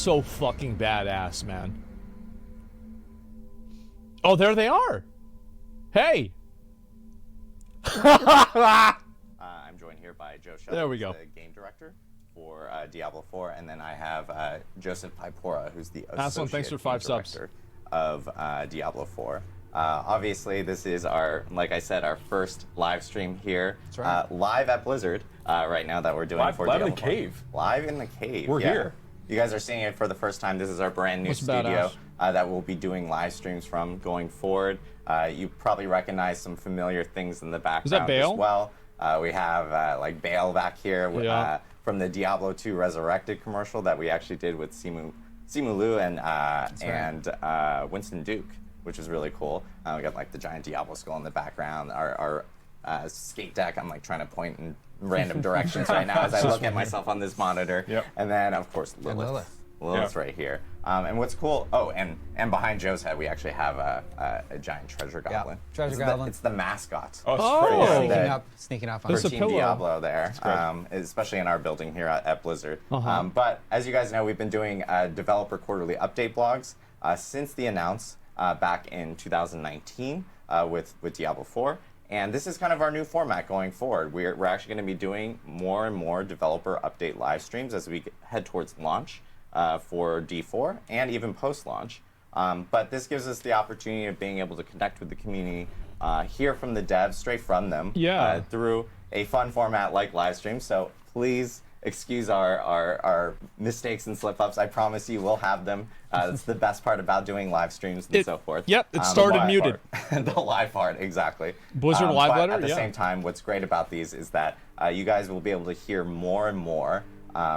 so fucking badass, man. Oh, there they are. Hey. I'm joined here by Joe Shelley, There we go. the game director for Diablo 4, and then I have Joseph Pipora, who's the associate thanks for game 5 subs. director of Diablo 4. Obviously, this is our, like I said, our first live stream here, That's right. live at Blizzard right now that we're doing for live Diablo in the 4. cave. Live in the cave. We're yeah. here. You guys are seeing it for the first time. This is our brand new That's studio badass. that we'll be doing live streams from going forward. You probably recognize some familiar things in the background Bale? as well. We have like Bale back here Yeah. from the Diablo 2 Resurrected commercial that we actually did with Simu Liu and Winston Duke, which is really cool. We got like the giant Diablo skull in the background. Our skate deck, I'm like trying to point in random directions right now as I look at myself on this monitor. Yep. And then of course Lilith. Lilith's right here. And what's cool, and behind Joe's head we actually have a giant treasure goblin. Treasure goblin. It's the mascot. Oh. Sneaking up For on There's a Team pillow. Diablo there, especially in our building here at Blizzard. Uh-huh. But as you guys know, we've been doing developer quarterly update blogs since the announce back in 2019 with Diablo 4. And this is kind of our new format going forward. We're actually going to be doing more and more developer update live streams as we head towards launch for D4 and even post-launch. But this gives us the opportunity of being able to connect with the community, hear from the devs straight from them through a fun format like live stream. So please excuse our mistakes and slip-ups. I promise you we'll have them. That's the best part about doing live streams and so forth. Yep, it started The live muted. part. The live part, exactly. Blizzard live but letter, at the yeah. same time, what's great about these is that you guys will be able to hear more and more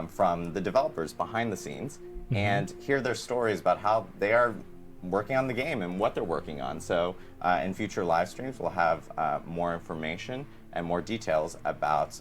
from the developers behind the scenes and hear their stories about how they are working on the game and what they're working on. So in future live streams, we'll have more information and more details about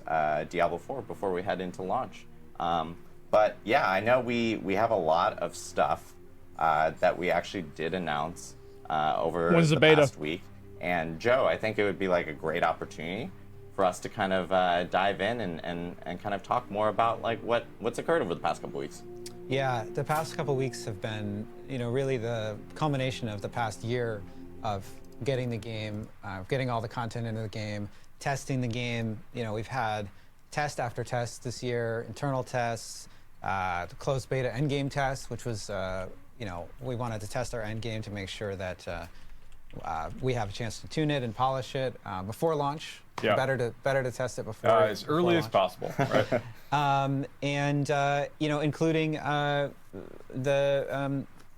Diablo 4 before we head into launch. But yeah, I know we have a lot of stuff that we actually did announce over When's the the beta? past week. And Joe, I think it would be like a great opportunity for us to kind of dive in and kind of talk more about like what's occurred over the past couple weeks. Yeah, the past couple weeks have been, really the culmination of the past year of getting the game, getting all the content into the game, testing the game. We've had test after test this year, internal tests, the closed beta endgame test, which was, we wanted to test our endgame to make sure that we have a chance to tune it and polish it before launch. Yeah. Better to test it before As early as launch. possible, right? Including the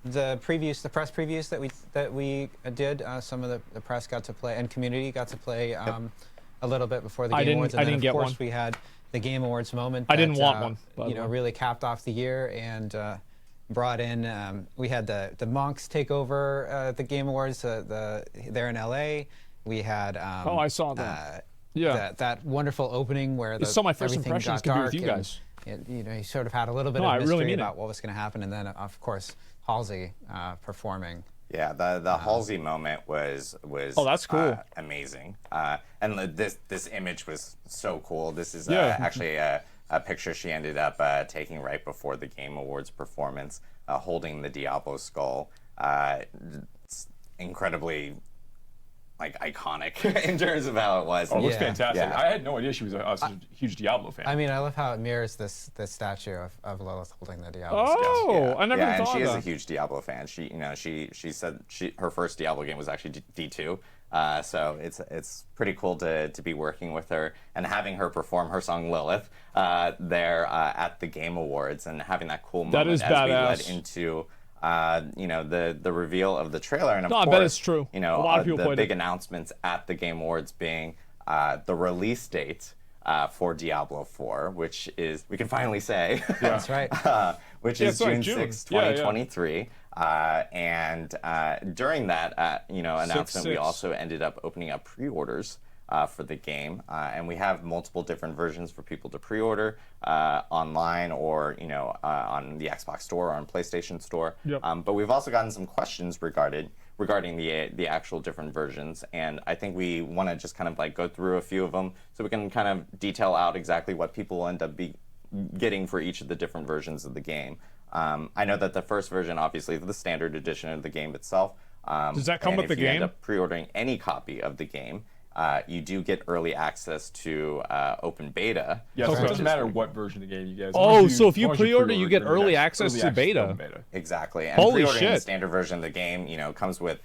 previews, the press previews that we did. Some of the press got to play and community got to play a little bit before the Game Awards. And then, of course, we had the Game Awards moment. I didn't want one, by the way. Really capped off the year and brought in. We had the Monks take over the Game Awards. They're in LA. We had. I saw that. Yeah. That wonderful opening where It's so my first everything impressions got could be with dark you and, guys. you sort of had a little bit No, I of really mystery mean it. about what was going to happen, and then of course Halsey performing. Yeah, the Halsey moment was Oh, that's cool. amazing. And this image was so cool. This is Yeah. actually a picture she ended up taking right before the Game Awards performance, holding the Diablo skull. It's incredibly iconic in terms of how it was. Oh, it looks Yeah. fantastic. Yeah. I had no idea she was such a huge Diablo fan. I mean, I love how it mirrors this statue of Lilith holding the Diablo. Oh, I never yeah, even and thought she of is a that. huge Diablo fan. She said her first Diablo game was actually D2. So it's pretty cool to be working with her and having her perform her song Lilith there at the Game Awards and having that cool moment is as we badass. led into the reveal of the trailer and of No, I course bet it's true. A lot of people the played big it. announcements at the Game Awards being the release date for Diablo 4, which is we can finally say That's right. which Yeah, is it's like June June. 6, Yeah, yeah. 2023. And during that announcement, we 6/6. also ended up opening up pre-orders for the game, and we have multiple different versions for people to pre-order online or on the Xbox Store or on PlayStation Store. Yep. But we've also gotten some questions regarding the actual different versions, and I think we want to just kind of like go through a few of them so we can kind of detail out exactly what people will end up getting for each of the different versions of the game. I know that the first version, obviously, the standard edition of the game itself. Does that come with the If you end game? up pre-ordering any copy of the game, you do get early access to open beta. Yeah, so Okay. it doesn't matter what version of the game you get. as Oh, long as so if as you long as pre-order, you get you're early next- access to to beta. open beta. Exactly. And Holy pre-ordering the shit. standard version of the game, comes with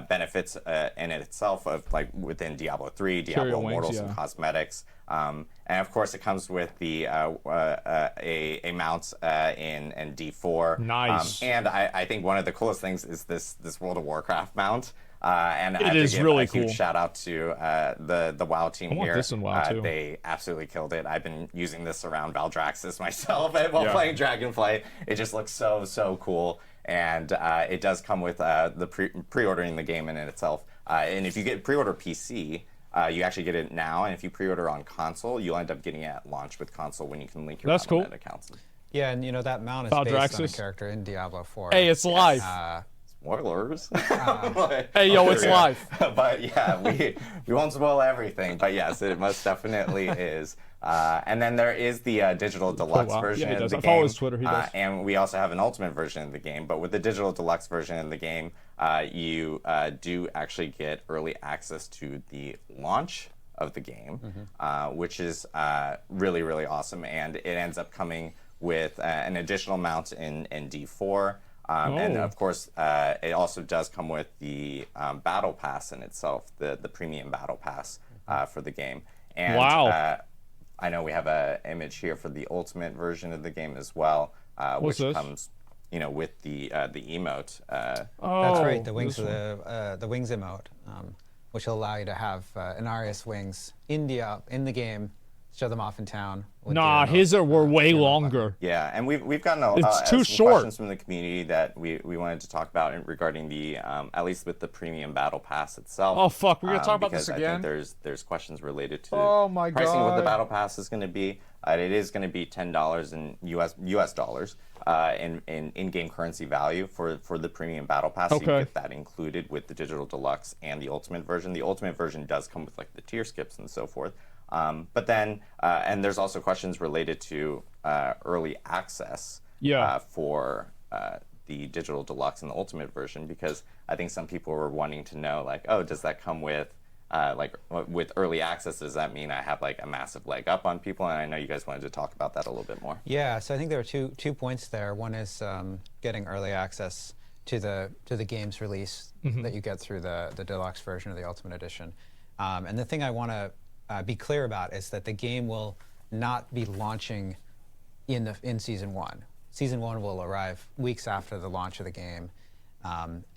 benefits in it itself of like within Diablo 3, Carrier Diablo wings, Immortals, yeah. and cosmetics. And of course, it comes with the a mount in D4. Nice. And I think one of the coolest things is this World of Warcraft mount. And I have is to give really a huge cool. shout out to the WoW team I want here. this in WoW, too. They absolutely killed it. I've been using this around Valdraxis myself while Yeah. playing Dragonflight. It just looks so cool. And it does come with the pre-ordering the game in itself. And if you get pre-order PC, you actually get it now. And if you pre-order on console, you'll end up getting it at launch with console when you can link your That's cool. Battle.net accounts. Yeah, and that mount is based on a Valdraxis? character in Diablo 4. Hey, it's live. Spoilers. Hey, yo, it's live. But yeah, we won't spoil everything. But yes, it most definitely is. And then there is the digital deluxe wow. version Yeah, he of does. the I game. follow his Twitter, he does. And we also have an ultimate version of the game. But with the digital deluxe version of the game, you do actually get early access to the launch of the game, which is really awesome. And it ends up coming with an additional mount in D4. And Oh. of course, it also does come with the battle pass in itself, the premium battle pass for the game. And Wow. I know we have an image here for the ultimate version of the game as well, which this? comes, with the emote. Oh, That's right, the wings this of one. the wings emote, which will allow you to have Inarius wings in the game, show them off in town. with the Nah, emote, his were way the emote longer. Yeah, and we've gotten It's too some short. questions from the community that we wanted to talk about regarding the at least with the premium battle pass itself. Oh, fuck, we're gonna talk about because this I again? think there's questions related to Oh, my pricing what the God. battle pass is going to be. It is going to be $10 in US dollars in in-game currency value for the premium battle pass. So you Okay. get that included with the digital deluxe and the ultimate version. The ultimate version does come with like the tier skips and so forth. But then, and there's also questions related to early access Yeah. for the digital deluxe and the ultimate version, because I think some people were wanting to know, like, oh, does that come with with early access? Does that mean I have like a massive leg up on people? And I know you guys wanted to talk about that a little bit more. Yeah, so I think there are two points there. One is getting early access to the game's release that you get through the deluxe version or the ultimate edition. And the thing I want to be clear about is that the game will not be launching in season 1. Season 1 will arrive weeks after the launch of the game,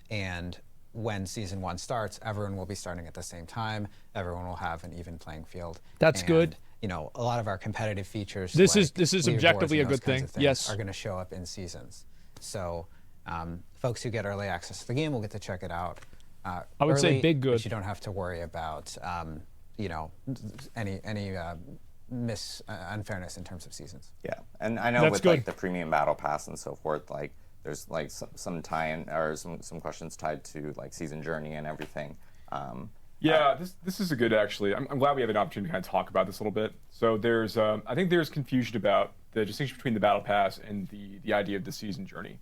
and when season 1 starts, everyone will be starting at the same time. Everyone will have an even playing field. That's and, good. A lot of our competitive features. This like is leaderboards objectively and a those good kinds thing. of things Yes. are going to show up in seasons. So folks who get early access to the game will get to check it out. I would say early, big good. But you don't have to worry about any unfairness in terms of seasons. Yeah, and I know That's with good. like the premium battle pass and so forth, like there's like some tie-in or some questions tied to like season journey and everything. Yeah, this is a good actually. I'm glad we have an opportunity to kind of talk about this a little bit. So there's I think there's confusion about the distinction between the battle pass and the idea of the season journey.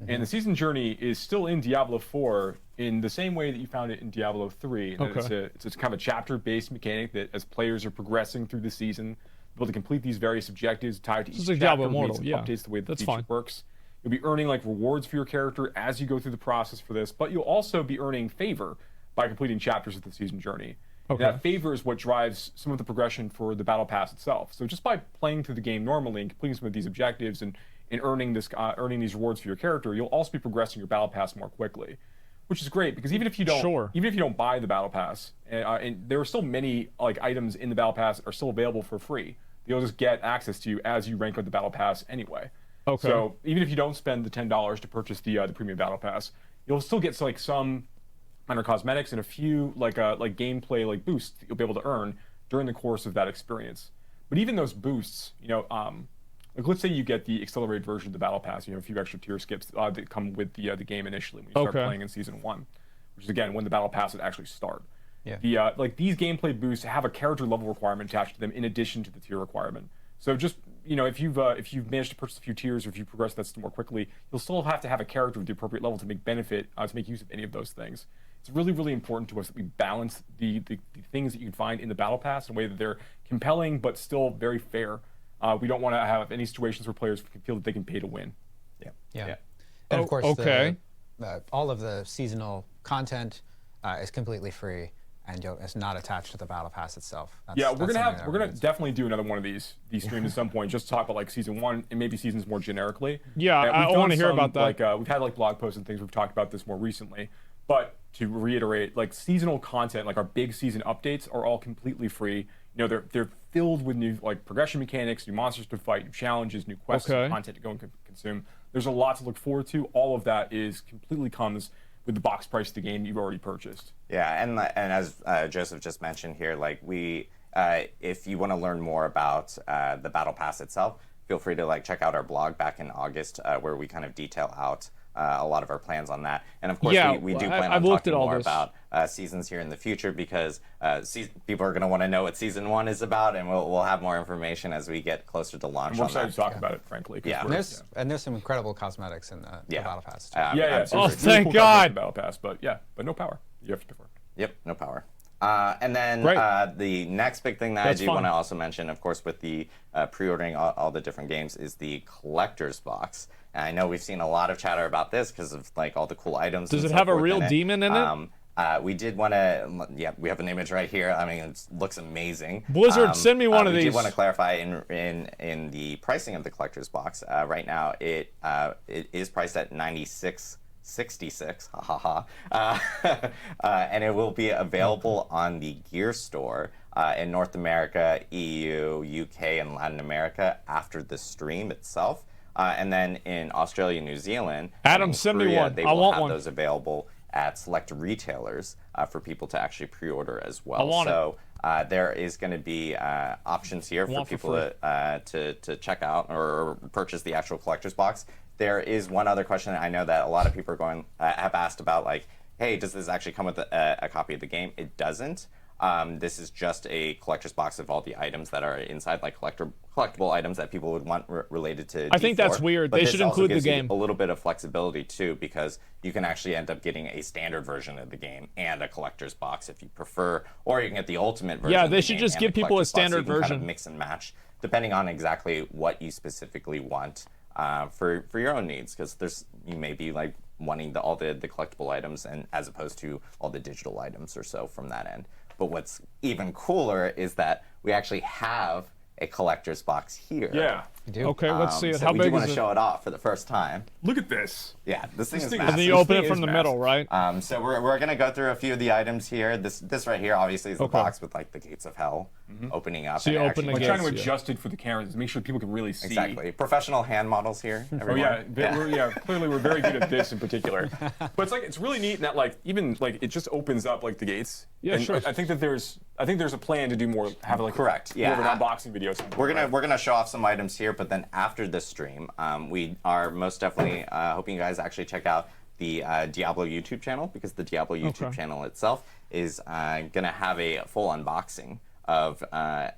And the season journey is still in Diablo 4 in the same way that you found it in Diablo 3. And Okay. it's kind of a chapter-based mechanic that as players are progressing through the season, able to complete these various objectives tied to each It's like chapter, Diablo we made Immortal, some yeah. updates the way that That's the feature fine. works. You'll be earning like rewards for your character as you go through the process for this, but you'll also be earning favor by completing chapters of the season journey. Okay. And that favor is what drives some of the progression for the battle pass itself. So just by playing through the game normally and completing some of these objectives and earning these rewards for your character, you'll also be progressing your battle pass more quickly, which is great because even if you don't buy the battle pass, and there are still many like items in the battle pass that are still available for free, you'll just get access to as you rank up the battle pass anyway. Okay. So even if you don't spend the $10 to purchase the premium battle pass, you'll still get like some minor cosmetics and a few like gameplay like boosts that you'll be able to earn during the course of that experience. But even those boosts, like let's say you get the accelerated version of the battle pass, a few extra tier skips that come with the game initially when you start playing in season 1, which is again when the battle pass would actually start. Yeah. Like these gameplay boosts have a character level requirement attached to them in addition to the tier requirement. So just you know, if you've managed to purchase a few tiers, or if you progress that more quickly, you'll still have to have a character with the appropriate level to make use of any of those things. It's really, really important to us that we balance the things that you can find in the battle pass in a way that they're compelling but still very fair. We don't want to have any situations where players feel that they can pay to win. Yeah. And of course, all of the seasonal content is completely free, and it's not attached to the battle pass itself. We're gonna definitely do another one of these streams at some point, just to talk about like season 1 and maybe seasons more generically. Yeah, I want to hear about that. Like we've had like blog posts and things. We've talked about this more recently, but to reiterate, like seasonal content, like our big season updates, are all completely free. You know, they're filled with new like progression mechanics, new monsters to fight, new challenges, new quests, and content to go and consume. There's a lot to look forward to. All of that completely comes with the box price of the game you've already purchased. Yeah, and as Joseph just mentioned here, like if you want to learn more about the Battle Pass itself, feel free to like check out our blog back in August, where we kind of detail out a lot of our plans on that. And of course, we do plan on talking more about seasons here in the future, because people are going to want to know what season 1 is about, and we'll have more information as we get closer to launch. We're excited to talk about it, frankly. Yeah, and there's some incredible cosmetics in the Battle Pass too. Oh, thank God! Battle Pass, but no power. You have to pay for it. Yep, no power. And then the next big thing that I do want to also mention, of course, with the pre-ordering all the different games, is the collector's box. And I know we've seen a lot of chatter about this because of like all the cool items. Does it have a real demon in it? We did want to, we have an image right here. I mean, it looks amazing. Blizzard, send me one of these. We did want to clarify in the pricing of the collector's box. Right now, it is priced at $96.66, and it will be available on the Gear Store in North America, EU, UK, and Latin America after the stream itself. And then in Australia, New Zealand, Adam, and send Korea, me one. They I will want have one. those available at select retailers for people to actually pre-order as well. I want it. There is going to be options here for people to check out or purchase the actual collector's box. There is one other question that I know that a lot of people are have asked about, like, hey, does this actually come with a copy of the game? It doesn't. This is just a collector's box of all the items that are inside, like collectible items that people would want related to D4. I think that's weird. They should include the game. A little bit of flexibility too, because you can actually end up getting a standard version of the game and a collector's box if you prefer, or you can get the ultimate version. Yeah, of they the should game just and give the people a collector's box, so standard you can version. kind of mix and match depending on exactly what you specifically want for your own needs, because you may be like wanting all the collectible items, and as opposed to all the digital items or so from that end. But what's even cooler is that we actually have a collector's box here. Yeah. You do? Okay, let's see it. So How we big do want is to it? show it off for the first time. Look at this. Yeah, this thing is thing is- massive. And then you This open thing it from is the middle, right? So we're gonna go through a few of the items here. This right here obviously is the box with like the gates of hell opening up. So you and open the actually- We're trying to Yes, adjust it for the cameras to make sure people can really see. Exactly. Professional hand models here. Oh Everyone. yeah, clearly we're very good at this in particular. But it's really neat in that like even like it just opens up like the gates. Yeah, and sure. I think there's a plan to do more, have like Correct, more of yeah. an unboxing video. We're gonna show off some items here, but then after the stream, we are most definitely hoping you guys actually check out the Diablo YouTube channel, because the Diablo YouTube channel itself is gonna have a full unboxing of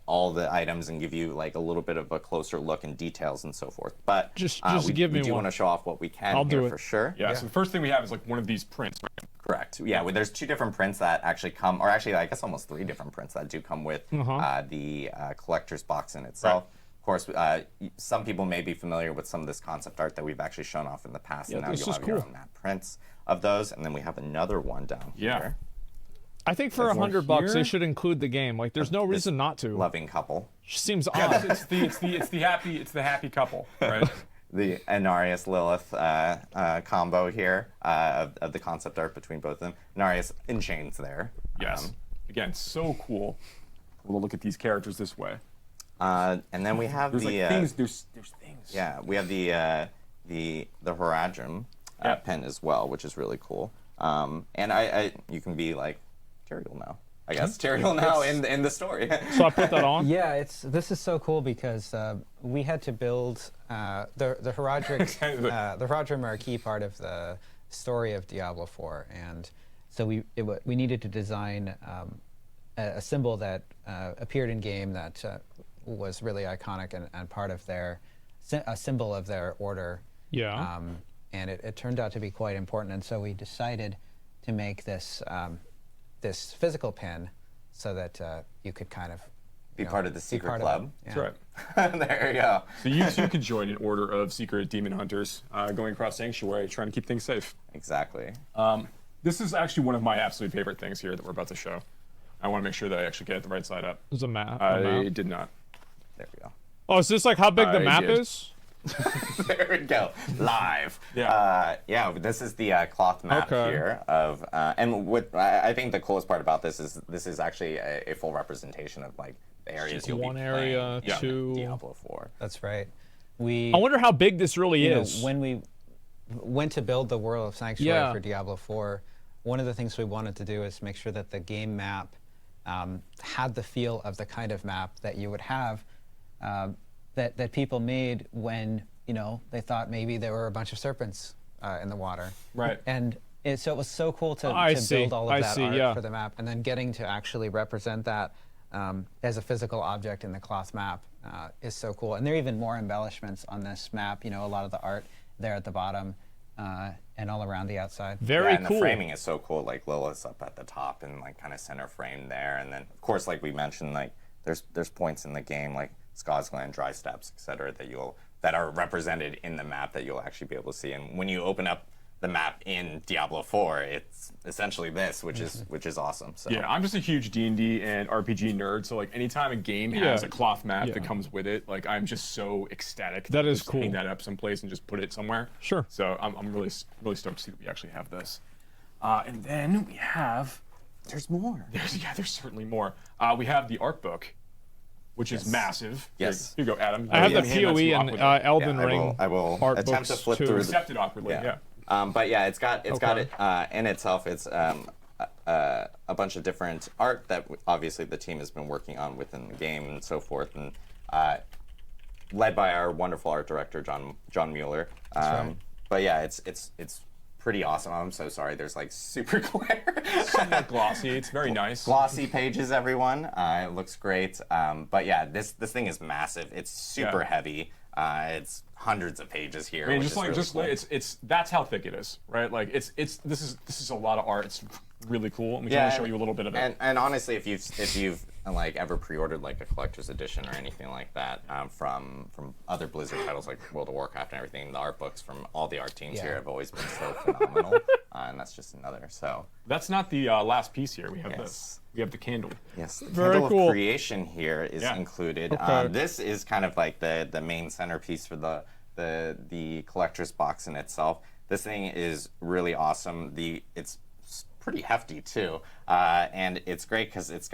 all the items and give you like a little bit of a closer look and details and so forth. But Just we give me do one. want to show off what we can I'll here do it. for sure. Yeah. So the first thing we have is like one of these prints. Right? Correct. Yeah, well, there's 2 different prints that actually come, or actually I guess almost 3 different prints that do come with the collector's box in itself. Right. Of course, some people may be familiar with some of this concept art that we've actually shown off in the past, and now this you'll is have your cool. own map prints of those. And then we have another one down here. I think for $100 they here. should include the game. Like, there's no reason not to. Loving couple. Seems Yeah, odd. it's the happy couple, right? The Inarius Lilith combo here of the concept art between both of them. Inarius in chains there. Yes. Again, so cool. We'll look at these characters this way. And then we have There's the like things. There's things. yeah, we have the Horadrim pen as well, which is really cool. And you can be like Tyrael now. I guess Tyrael now in the story. So I put that on. Yeah, this is so cool because we had to build the Horadric. The Horadrim are a key part of the story of Diablo 4, and so we needed to design a symbol that appeared in game that was really iconic and part of a symbol of their order. Yeah. And it turned out to be quite important, and so we decided to make this this physical pin so that you could kind of Be part of the secret part of club. it. That's Yeah. right. There you go. So you too could join an order of secret demon hunters going across Sanctuary, trying to keep things safe. Exactly. This is actually one of my absolute favorite things here that we're about to show. I want to make sure that I actually get it the right side up. There's a map. I did not. There we go. Oh, is this like how big the I map did. is? There we go. Live. Yeah. Yeah. This is the cloth map Okay. here of, and what I think the coolest part about this is actually a full representation of like the areas you'll one be area, playing in two. Diablo 4. That's right. We I wonder how big this really you know, is. when we went to build the world of Sanctuary Yeah. for Diablo 4, one of the things we wanted to do is make sure that the game map had the feel of the kind of map that you would have that people made when they thought maybe there were a bunch of serpents in the water. Right. And so it was so cool to I see. build all of I that see, art yeah. for the map, and then getting to actually represent that as a physical object in the cloth map is so cool. And there are even more embellishments on this map. A lot of the art there at the bottom and all around the outside. Very Yeah, and cool. the framing is so cool. Like Lilith's up at the top and like kind of center frame there, and then of course, like we mentioned, like there's points in the game like Skosgland, Dry Steps, etc. that are represented in the map that you'll actually be able to see. And when you open up the map in Diablo 4, it's essentially this, which is awesome. So Yeah, I'm just a huge D&D and RPG nerd, so like anytime a game has Yeah. a cloth map Yeah. that comes with it, like I'm just so ecstatic. That to is just cool. Hang that up someplace and just put it somewhere. Sure. So I'm really stoked to see that we actually have this. And then we have there's more. there's certainly more. We have the art book, which is massive. Yes. Here you go, Adam. I have the Hand that to PoE you and awkwardly. Elden Yeah, Ring I will art attempt to books flip too. through the Accepted awkwardly. Yeah. But yeah, it's got Okay. it in itself. It's a bunch of different art that obviously the team has been working on within the game and so forth, and led by our wonderful art director John Mueller. right. But yeah, it's pretty awesome. I'm so sorry. There's like super glare. Somewhat glossy. It's very nice. Glossy pages, everyone. It looks great. But yeah, this thing is massive. It's super Yeah. heavy. It's hundreds of pages here. I mean, which just is like really just cool. like it's that's how thick it is, right? Like this is a lot of art. It's really cool. And we can Yeah, only show you a little bit of it. And honestly, if you've like ever pre-ordered like a collector's edition or anything like that from other Blizzard titles like World of Warcraft and everything, the art books from all the art teams Yeah. here have always been so phenomenal, and that's just another. So That's not the last piece here. We have Yes. this. We have the candle. yes, the Very Candle cool. of Creation here is Yeah. included. Okay. This is kind of like the main centerpiece for the collector's box in itself. This thing is really awesome. It's pretty hefty too, and it's great because it's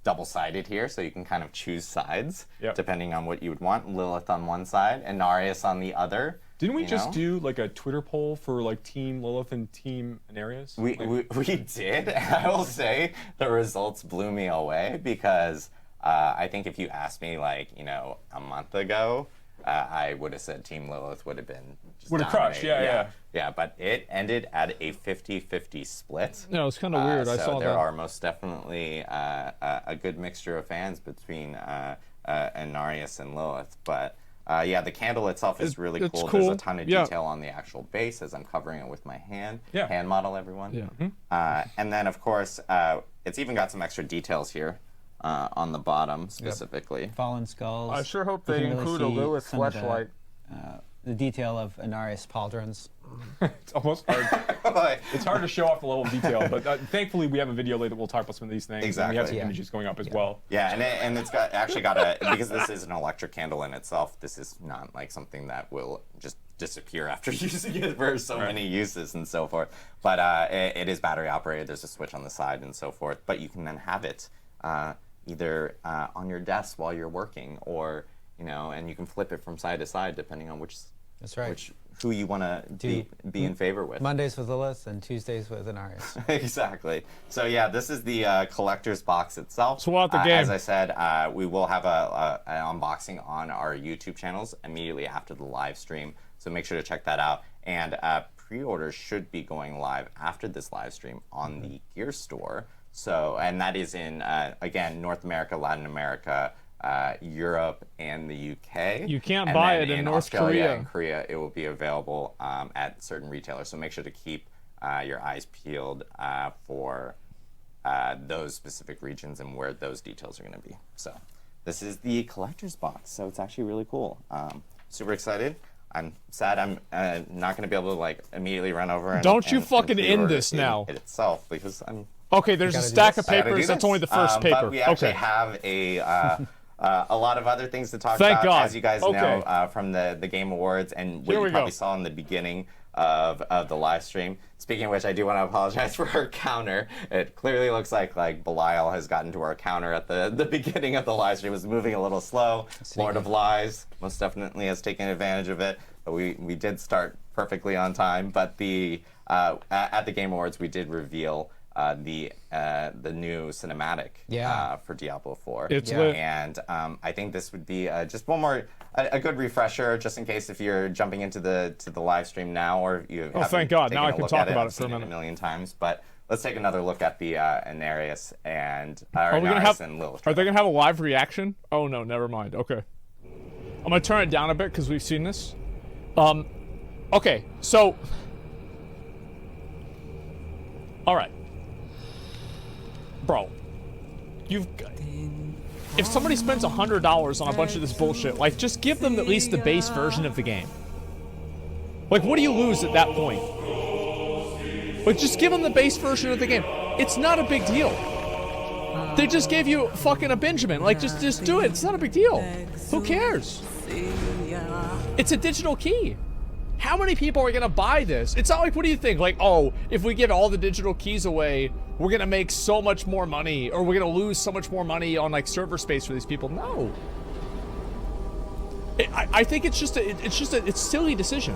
double-sided here, so you can kind of choose sides Yep. depending on what you would want. Lilith on one side and Narius on the other. Didn't we you just know? do like a Twitter poll for like Team Lilith and Team Anarius? We did. I will say the results blew me away because I think if you asked me like a month ago, I would have said Team Lilith would have been just Would have crushed, dominating. yeah. Yeah, but it ended at a 50-50 split. No, it's kind of weird. I So saw there that. are most definitely a good mixture of fans between Anarius and Lilith. But yeah, the candle itself is really it's cool. cool. There's a ton of Yeah. detail on the actual base as I'm covering it with my hand. Yeah. Hand model, everyone. Yeah. And then, of course, it's even got some extra details here on the bottom specifically. Fallen skulls. I sure hope You they can really include a see Lilith some of the, fleshlight. The detail of Anarius pauldrons. It's almost hard. It's hard to show off the level of detail, but thankfully we have a video later that we'll talk about some of these things. And we have some Exactly. Yeah. images going up as well. Yeah, and it's actually got a, because this is an electric candle in itself, this is not like something that will just disappear after using it for so many uses and so forth. But it is battery operated. There's a switch on the side and so forth. But you can then have it either on your desk while you're working, or and you can flip it from side to side depending on That's right. who you want to be in favor with. Mondays with Lilith and Tuesdays with Anarius. Exactly. So yeah, this is the collector's box itself. So what about the As game? I said, we will have an unboxing on our YouTube channels immediately after the live stream. So make sure to check that out. And pre-orders should be going live after this live stream on the Gear Store. So, and that is in again North America, Latin America, Europe and the UK. You can't And buy then it in North Australia Korea. and Korea, it will be available at certain retailers. So make sure to keep your eyes peeled for those specific regions and where those details are going to be. So this is the collector's box. So it's actually really cool. Super excited. I'm sad I'm not going to be able to like immediately run over and Don't you and fucking end pre-order this now. it itself because I'm Okay, there's a gotta do stack this? of I gotta do papers. That's this. only the first paper. But we actually Okay. have a lot of other things to talk Thank about, God. as you guys Okay. know from the Game Awards and what Here you we probably go. saw in the beginning of the live stream. Speaking of which, I do want to apologize for our counter. It clearly looks like Belial has gotten to our counter at the beginning of the live stream. It was moving a little slow. Lord of Lies most definitely has taken advantage of it. But we did start perfectly on time. But at the Game Awards, we did reveal the new cinematic for Diablo 4. It's lit. And I think this would be just one more a good refresher, just in case if you're jumping into the live stream now, or if you haven't thank God. Now taken I a can look talk at about and it for a seen minute. a million times. But let's take another look at the Anarius and Are we gonna Anarius have? and Lilith. Are they gonna have a live reaction? Oh no, never mind. Okay, I'm gonna turn it down a bit because we've seen this. Okay, so, all right, bro, if somebody spends $100 on a bunch of this bullshit, like, just give them at least the base version of the game. Like, what do you lose at that point? Like, just give them the base version of the game. It's not a big deal. They just gave you fucking a Benjamin. Like, just do it. It's not a big deal. Who cares? It's a digital key. How many people are gonna buy this? It's not like, what do you think? Like, oh, if we give all the digital keys away, we're gonna make so much more money, or we're gonna lose so much more money on like server space for these people. No. I think it's a silly decision.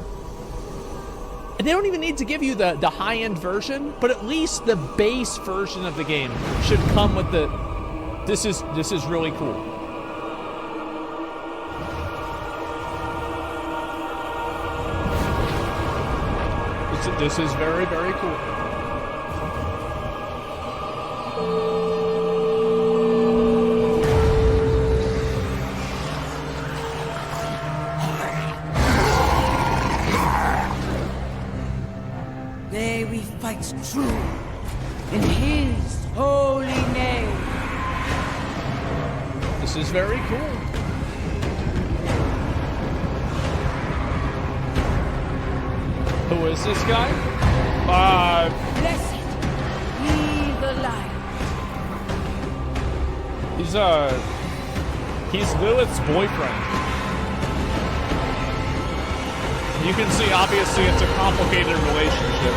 And they don't even need to give you the high-end version, but at least the base version of the game should come with the. This is really cool. This is very, very cool. May we fight true in his holy name. This is very cool. Who is this guy? Blessed be the light. He's Lilith's boyfriend. You can see, obviously, it's a complicated relationship.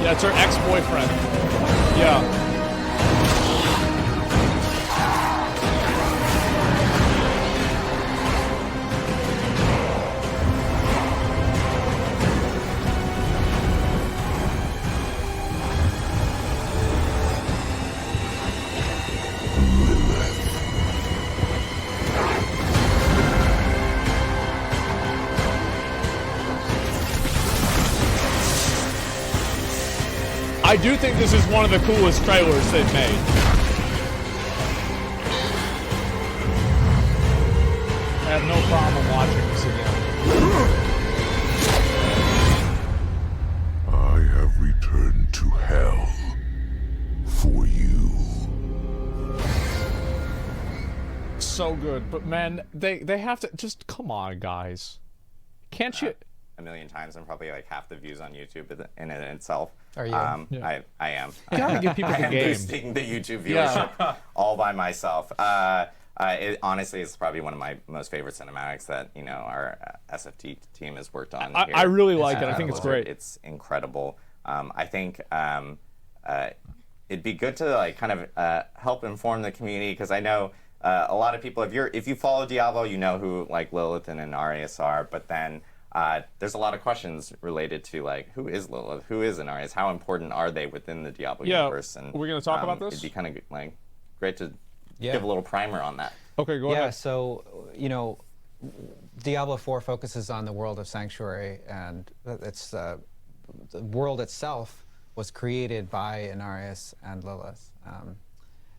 Yeah, it's her ex-boyfriend. Yeah. I do think this is one of the coolest trailers they've made. I have no problem watching this again. I have returned to hell for you. So good, but man, they have to just come on, guys. Can't you? A million times. I'm probably like half the views on YouTube in it itself. Are you? Yeah. I am. You gotta give people the I'm game. boosting the YouTube viewership all by myself. It honestly is probably one of my most favorite cinematics that our SFT team has worked on. I really like it. I think it's Blizzard. great. It's incredible. I think it'd be good to like kind of help inform the community, because I know a lot of people, if you follow Diablo, you know who like Lilith and Anarius are, but then there's a lot of questions related to like, who is Lilith, who is Anarius, how important are they within the Diablo universe? And are we gonna talk about this? It'd be kind of like great to Yeah. give a little primer on that. Okay, go Yeah, ahead. so, Diablo 4 focuses on the world of Sanctuary, and it's the world itself was created by Inarius and Lilith.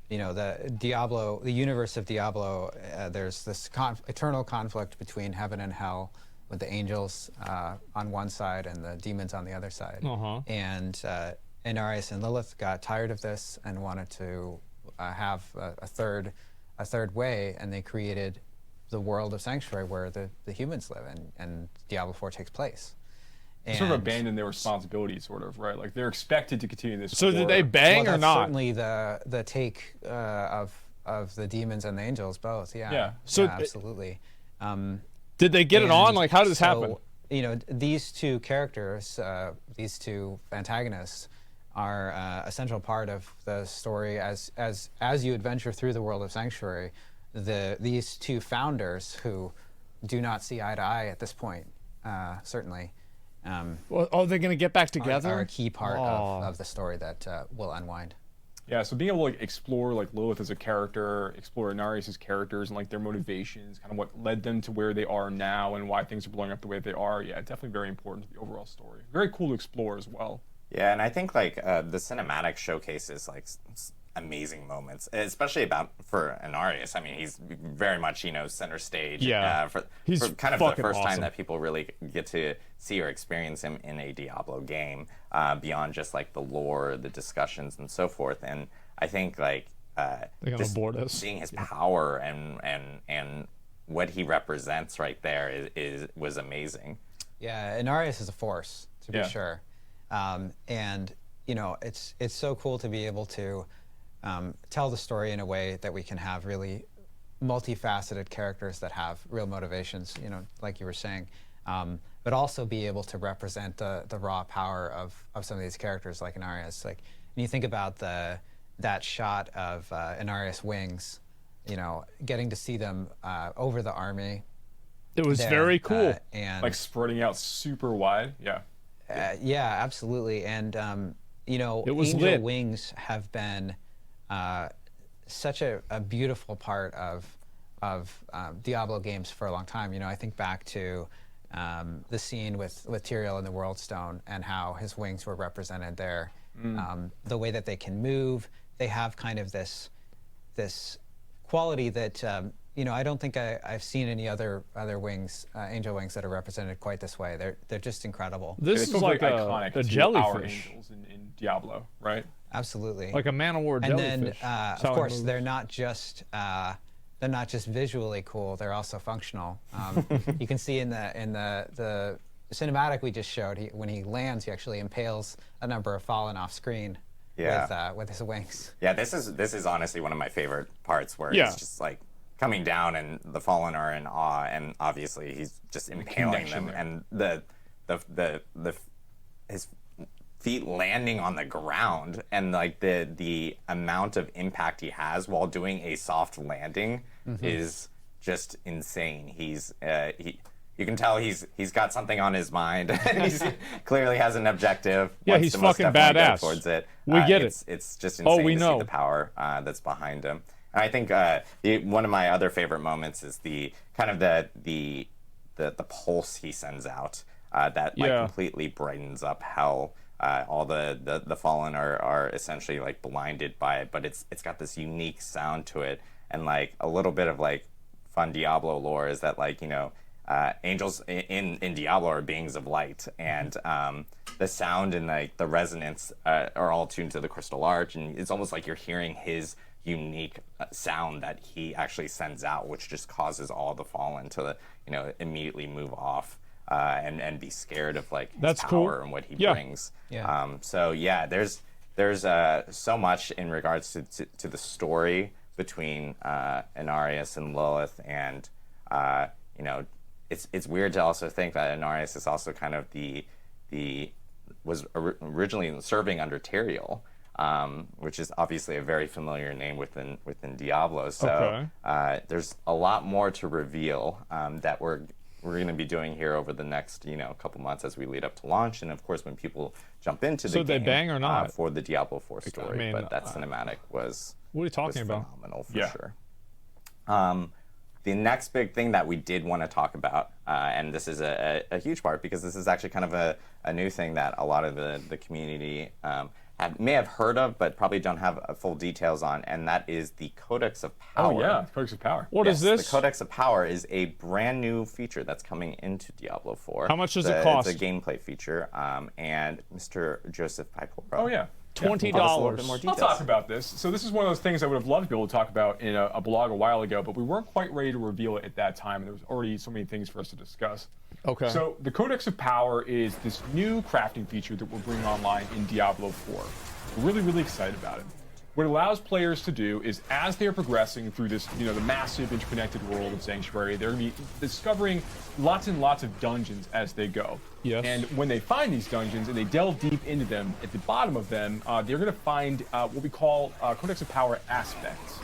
You know, the universe of Diablo, there's this eternal conflict between heaven and hell, with the angels on one side and the demons on the other side. And Inarius and Lilith got tired of this and wanted to have a third way, and they created the world of Sanctuary where the humans live, and Diablo 4 takes place. Sort of abandon their responsibility, sort of, right? Like they're expected to continue this. So did they bang or not? Certainly the take of the demons and the angels both. Yeah. Yeah. So yeah, absolutely. Did they get it on? Like, how did this happen? You know, these two characters, these two antagonists, are a central part of the story as you adventure through the world of Sanctuary. These two founders, who do not see eye to eye at this point, certainly. Well, are they going to get back together? Are a key part of the story that will unwind. Yeah, so being able to like explore like Lilith as a character, explore Inarius' characters and like their motivations, kind of what led them to where they are now and why things are blowing up the way they are. Yeah, definitely very important to the overall story. Very cool to explore as well. Yeah, and I think like the cinematic showcases like amazing moments, especially for Inarius. I mean, he's very much, you know, center stage. Yeah, for he's kind of the first awesome. time that people really get to see or experience him in a Diablo game, beyond just like the lore, the discussions, and so forth. And I think like just seeing his power and what he represents right there was amazing. Yeah, Inarius is a force, to be sure. And you know, it's so cool to be able to tell the story in a way that we can have really multifaceted characters that have real motivations, you know, like you were saying, but also be able to represent the raw power of some of these characters like Inarius. Like, when you think about that shot of Inarius' wings, you know, getting to see them over the army. It was very cool. And like spreading out super wide. Yeah. Yeah, absolutely. And you know, it was angel lit. wings have been such a beautiful part of Diablo games for a long time. You know, I think back to the scene with Tyrael in the World Stone and how his wings were represented there. The way that they can move, they have kind of this quality that you know, I don't think I've seen any other wings, angel wings, that are represented quite this way. They're just incredible. This is like iconic a to jellyfish. our angels in Diablo, right? Absolutely. Like a man-o-war jellyfish. And then, of course, they're not just visually cool. They're also functional. You can see in the cinematic we just showed, when he lands, he actually impales a number of fallen off screen. With his wings. Yeah, this is honestly one of my favorite parts, where Yeah. he's just like coming down and the fallen are in awe, and obviously he's just impaling them, and his feet landing on the ground, and like the amount of impact he has while doing a soft landing is just insane. You can tell he's got something on his mind. He clearly has an objective. Yeah, he's fucking badass. Towards it. We get it. It's just insane we to know see the power that's behind him. And I think one of my other favorite moments is the kind of the pulse he sends out that like completely brightens up hell. All the fallen are essentially like blinded by it, but it's got this unique sound to it, and like a little bit of like fun Diablo lore is that, like, you know, angels in Diablo are beings of light, and the sound and like the resonance are all tuned to the crystal arch, and it's almost like you're hearing his unique sound that he actually sends out, which just causes all the fallen to, you know, immediately move off and be scared of like his power and what he brings. So yeah, there's so much in regards to the story between Inarius and Lilith, and you know, it's weird to also think that Inarius is also kind of was originally serving under Tyrael, which is obviously a very familiar name within Diablo. So there's a lot more to reveal that we're going to be doing here over the next, you know, couple months as we lead up to launch, and of course when people jump into the game. they bang or not? For the Diablo 4 story, but that cinematic was what are you talking about? Phenomenal for sure. The next big thing that we did want to talk about, and this is a huge part because this is actually kind of a new thing that a lot of the community may have heard of, but probably don't have full details on, and that is the Codex of Power. Oh yeah, Codex of Power. What is this? The Codex of Power is a brand new feature that's coming into Diablo 4. How much does it cost? It's a gameplay feature, and Mr. Joseph Piporo. Oh yeah. $20. I'll talk about this. So this is one of those things I would have loved to be able to talk about in a blog a while ago, but we weren't quite ready to reveal it at that time, and there was already so many things for us to discuss. Okay. So the Codex of Power is this new crafting feature that we're bringing online in Diablo 4. We're really, really excited about it. What it allows players to do is, as they're progressing through this, the massive interconnected world of Sanctuary, they're going to be discovering lots and lots of dungeons as they go. Yes. And when they find these dungeons and they delve deep into them, at the bottom of them, they're going to find what we call Codex of Power aspects.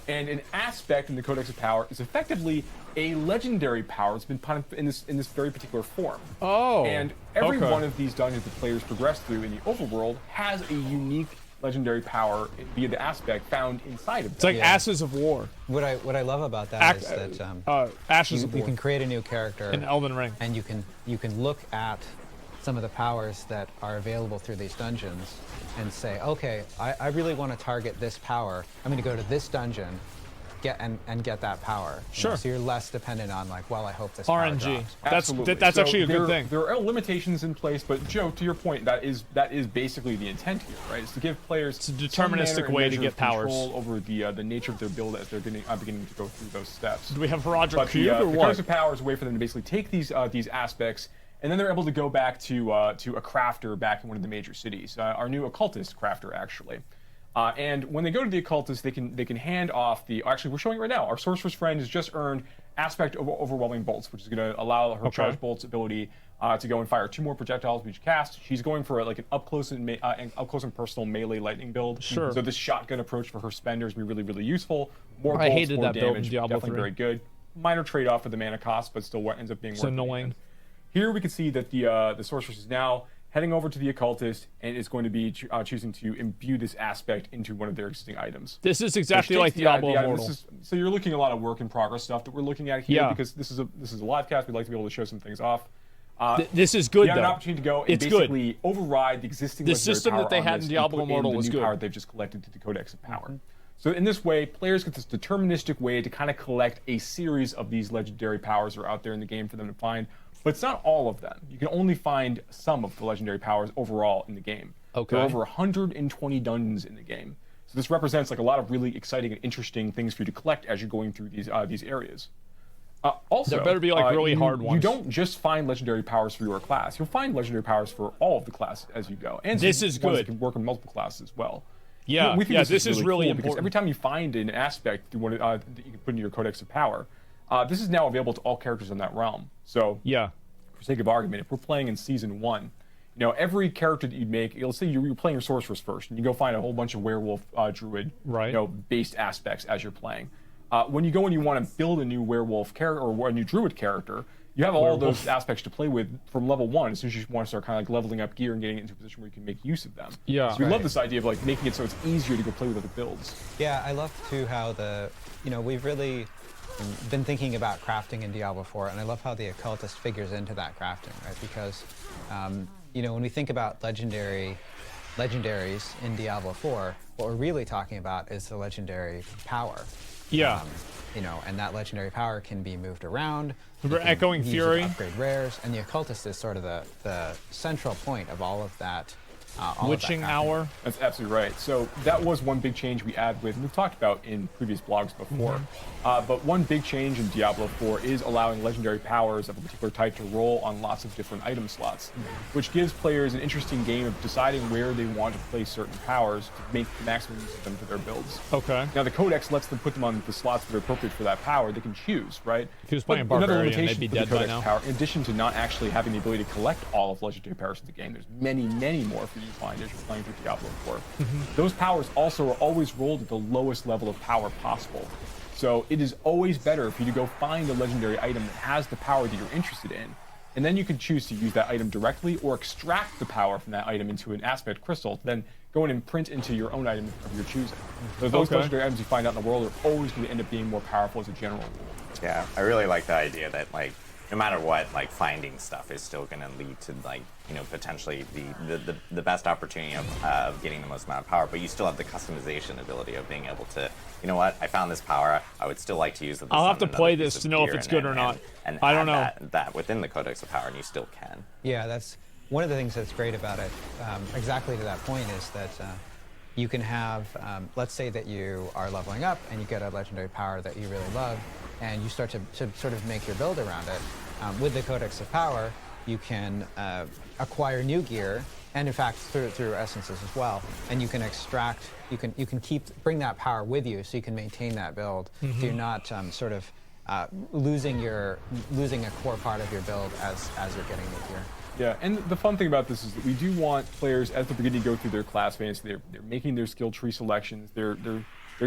And an aspect in the Codex of Power is effectively a legendary power that's been put in this very particular form. Oh. And every one of these dungeons that players progress through in the overworld has a unique legendary power via the aspect found inside of them. It's like Ashes of War. What I love about that is that Ashes of War. you can create a new character in Elden Ring, and you can look at some of the powers that are available through these dungeons and say, okay, I really want to target this power. I'm going to go to this dungeon, get that power. Sure. So you're less dependent on like, well, I hope this power RNG. drops. Absolutely. That's So actually a good thing. There are limitations in place, but Joe, to your point, that is basically the intent here, right? It's to give players It's a deterministic way to get powers control over the nature of their build as they're beginning to go through those steps. Do we have Roger But Cube or the what? Codex of Power is a way for them to basically take these aspects, and then they're able to go back to a crafter back in one of the major cities, our new occultist crafter, actually. And when they go to the occultist, they can hand off actually, we're showing it right now. Our sorcerer's friend has just earned aspect of overwhelming bolts, which is going to allow her charge bolts ability to go and fire 2 more projectiles with each cast. She's going for like an up close and personal melee lightning build. Sure. So this shotgun approach for her spender is going to be really, really useful. More bolts, I hated more that build in damage, Diablo definitely 3. very good. Minor trade-off for the mana cost, but still ends up being worth it. annoying. Here we can see that the sorceress is now heading over to the occultist and is going to be choosing to imbue this aspect into one of their existing items. This is exactly Which like takes Diablo item. Immortal. So you're looking at a lot of work in progress stuff that we're looking at here, Yeah. because this is a live cast. We'd like to be able to show some things off. This is good, You have an though. opportunity to go and It's basically override the existing The legendary system power that they on had in this and Diablo put in Immortal the was new good. power they've just collected through the Codex of Power. So in this way, players get this deterministic way to kind of collect a series of these legendary powers that are out there in the game for them to find. But it's not all of them. You can only find some of the legendary powers overall in the game. Okay. There are over 120 dungeons in the game. So this represents like a lot of really exciting and interesting things for you to collect as you're going through these areas. Also, There better be, like, really hard ones. You don't just find legendary powers for your class. You'll find legendary powers for all of the classes as you go. And This some is ones good. that can work in multiple classes as well. Yeah, We think this is really cool because important. every time you find an aspect that you can put into your Codex of Power, this is now available to all characters in that realm. So, Yeah. for sake of argument, if we're playing in Season 1, every character that you'd make, let's say you're playing your sorceress first, and you go find a whole bunch of werewolf, druid, based aspects as you're playing. When you go and you want to build a new werewolf character or a new druid character, you have all those aspects to play with from level 1 as soon as you want to start kind of like leveling up gear and getting into a position where you can make use of them. Yeah. So we love this idea of like making it so it's easier to go play with other builds. Yeah, I love too how we've really been thinking about crafting in Diablo 4, and I love how the occultist figures into that crafting, right? Because when we think about legendaries in Diablo 4, what we're really talking about is the legendary power. Yeah. And that legendary power can be moved around. Remember Echoing use it to Fury? upgrade rares, and the occultist is sort of the central point of all of that. Witching Hour. That's absolutely right. So that was one big change we add with, and we've talked about in previous blogs before. But one big change in Diablo 4 is allowing legendary powers of a particular type to roll on lots of different item slots, which gives players an interesting game of deciding where they want to place certain powers to make the maximum use of them for their builds. Okay. Now the Codex lets them put them on the slots that are appropriate for that power. They can choose, right? If he was playing But another Barbarian, limitation they'd be for the dead by Codex now. power, in addition to not actually having the ability to collect all of legendary powers in the game, there's many, many more for you to find as you're playing through Diablo 4. Those powers also are always rolled at the lowest level of power possible. So it is always better for you to go find a legendary item that has the power that you're interested in, and then you can choose to use that item directly or extract the power from that item into an aspect crystal, then go in and print into your own item of your choosing. So those legendary items you find out in the world are always going to end up being more powerful as a general rule. Yeah, I really like the idea that like no matter what, like finding stuff is still going to lead to like potentially the best opportunity of getting the most amount of power, but you still have the customization ability of being able to, you know what, I found this power, I would still like to use it. I'll have to play this to know if it's good or not. And I don't know that within the Codex of Power, and you still can. Yeah, that's one of the things that's great about it. Exactly to that point is that you can have, let's say that you are leveling up and you get a legendary power that you really love, and you start to sort of make your build around it. With the Codex of Power, you can acquire new gear, and in fact through essences as well. And you can extract, you can bring that power with you, so you can maintain that build. So you're not sort of losing a core part of your build as you're getting new gear. Yeah, and the fun thing about this is that we do want players, as they're beginning to go through their class phase, they're making their skill tree selections, they're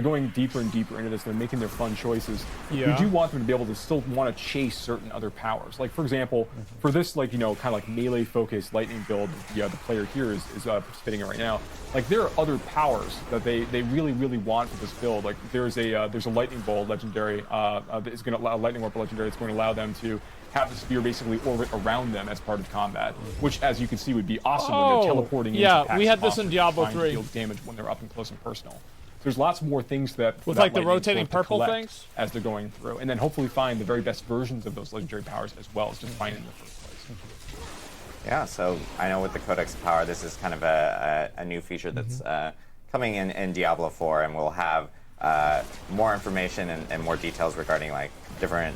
going deeper and deeper into this, they're making their fun choices. Yeah. We do want them to be able to still want to chase certain other powers. Like, for example, for this, like, kind of like melee-focused lightning build, the player here is participating in right now, like, there are other powers that they really, really want for this build. Like, there's a lightning bolt legendary, it's going to allow lightning warp legendary, it's going to allow them to have the spear basically orbit around them as part of combat, which, as you can see, would be awesome when they're teleporting into packs we had of this in monsters, Diablo trying to 3. deal damage when they're up and close and personal. There's lots more things that with that like the lightning rotating bolt to purple collect things as they're going through, and then hopefully find the very best versions of those legendary powers as well as just finding them in the first place. Yeah, so I know with the Codex of Power, this is kind of a new feature that's coming in Diablo 4, and we'll have more information and more details regarding like different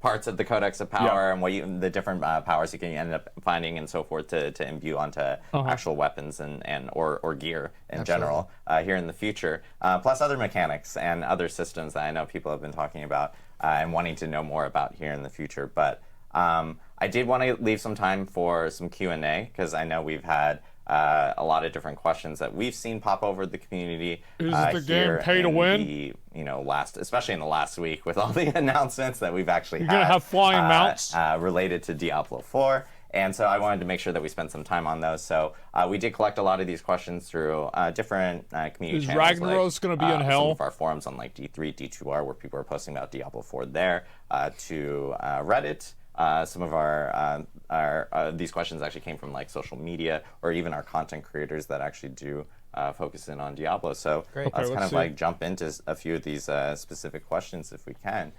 parts of the Codex of Power and what the different powers you can end up finding and so forth to imbue onto actual weapons or gear in general here in the future. Plus other mechanics and other systems that I know people have been talking about and wanting to know more about here in the future. But I did want to leave some time for some Q&A because I know we've had a lot of different questions that we've seen pop over the community. Is the game pay to win? Especially in the last week with all the announcements that we've actually You're gonna have flying mounts related to Diablo 4. And so I wanted to make sure that we spent some time on those. So we did collect a lot of these questions through different community channels. Is Ragnaros going to be in hell? Some of our forums on like D3, D2R, where people are posting about Diablo 4 there, to Reddit. Some of our these questions actually came from like social media or even our content creators that actually do focus in on Diablo. So let's kind of like jump into a few of these specific questions if we can.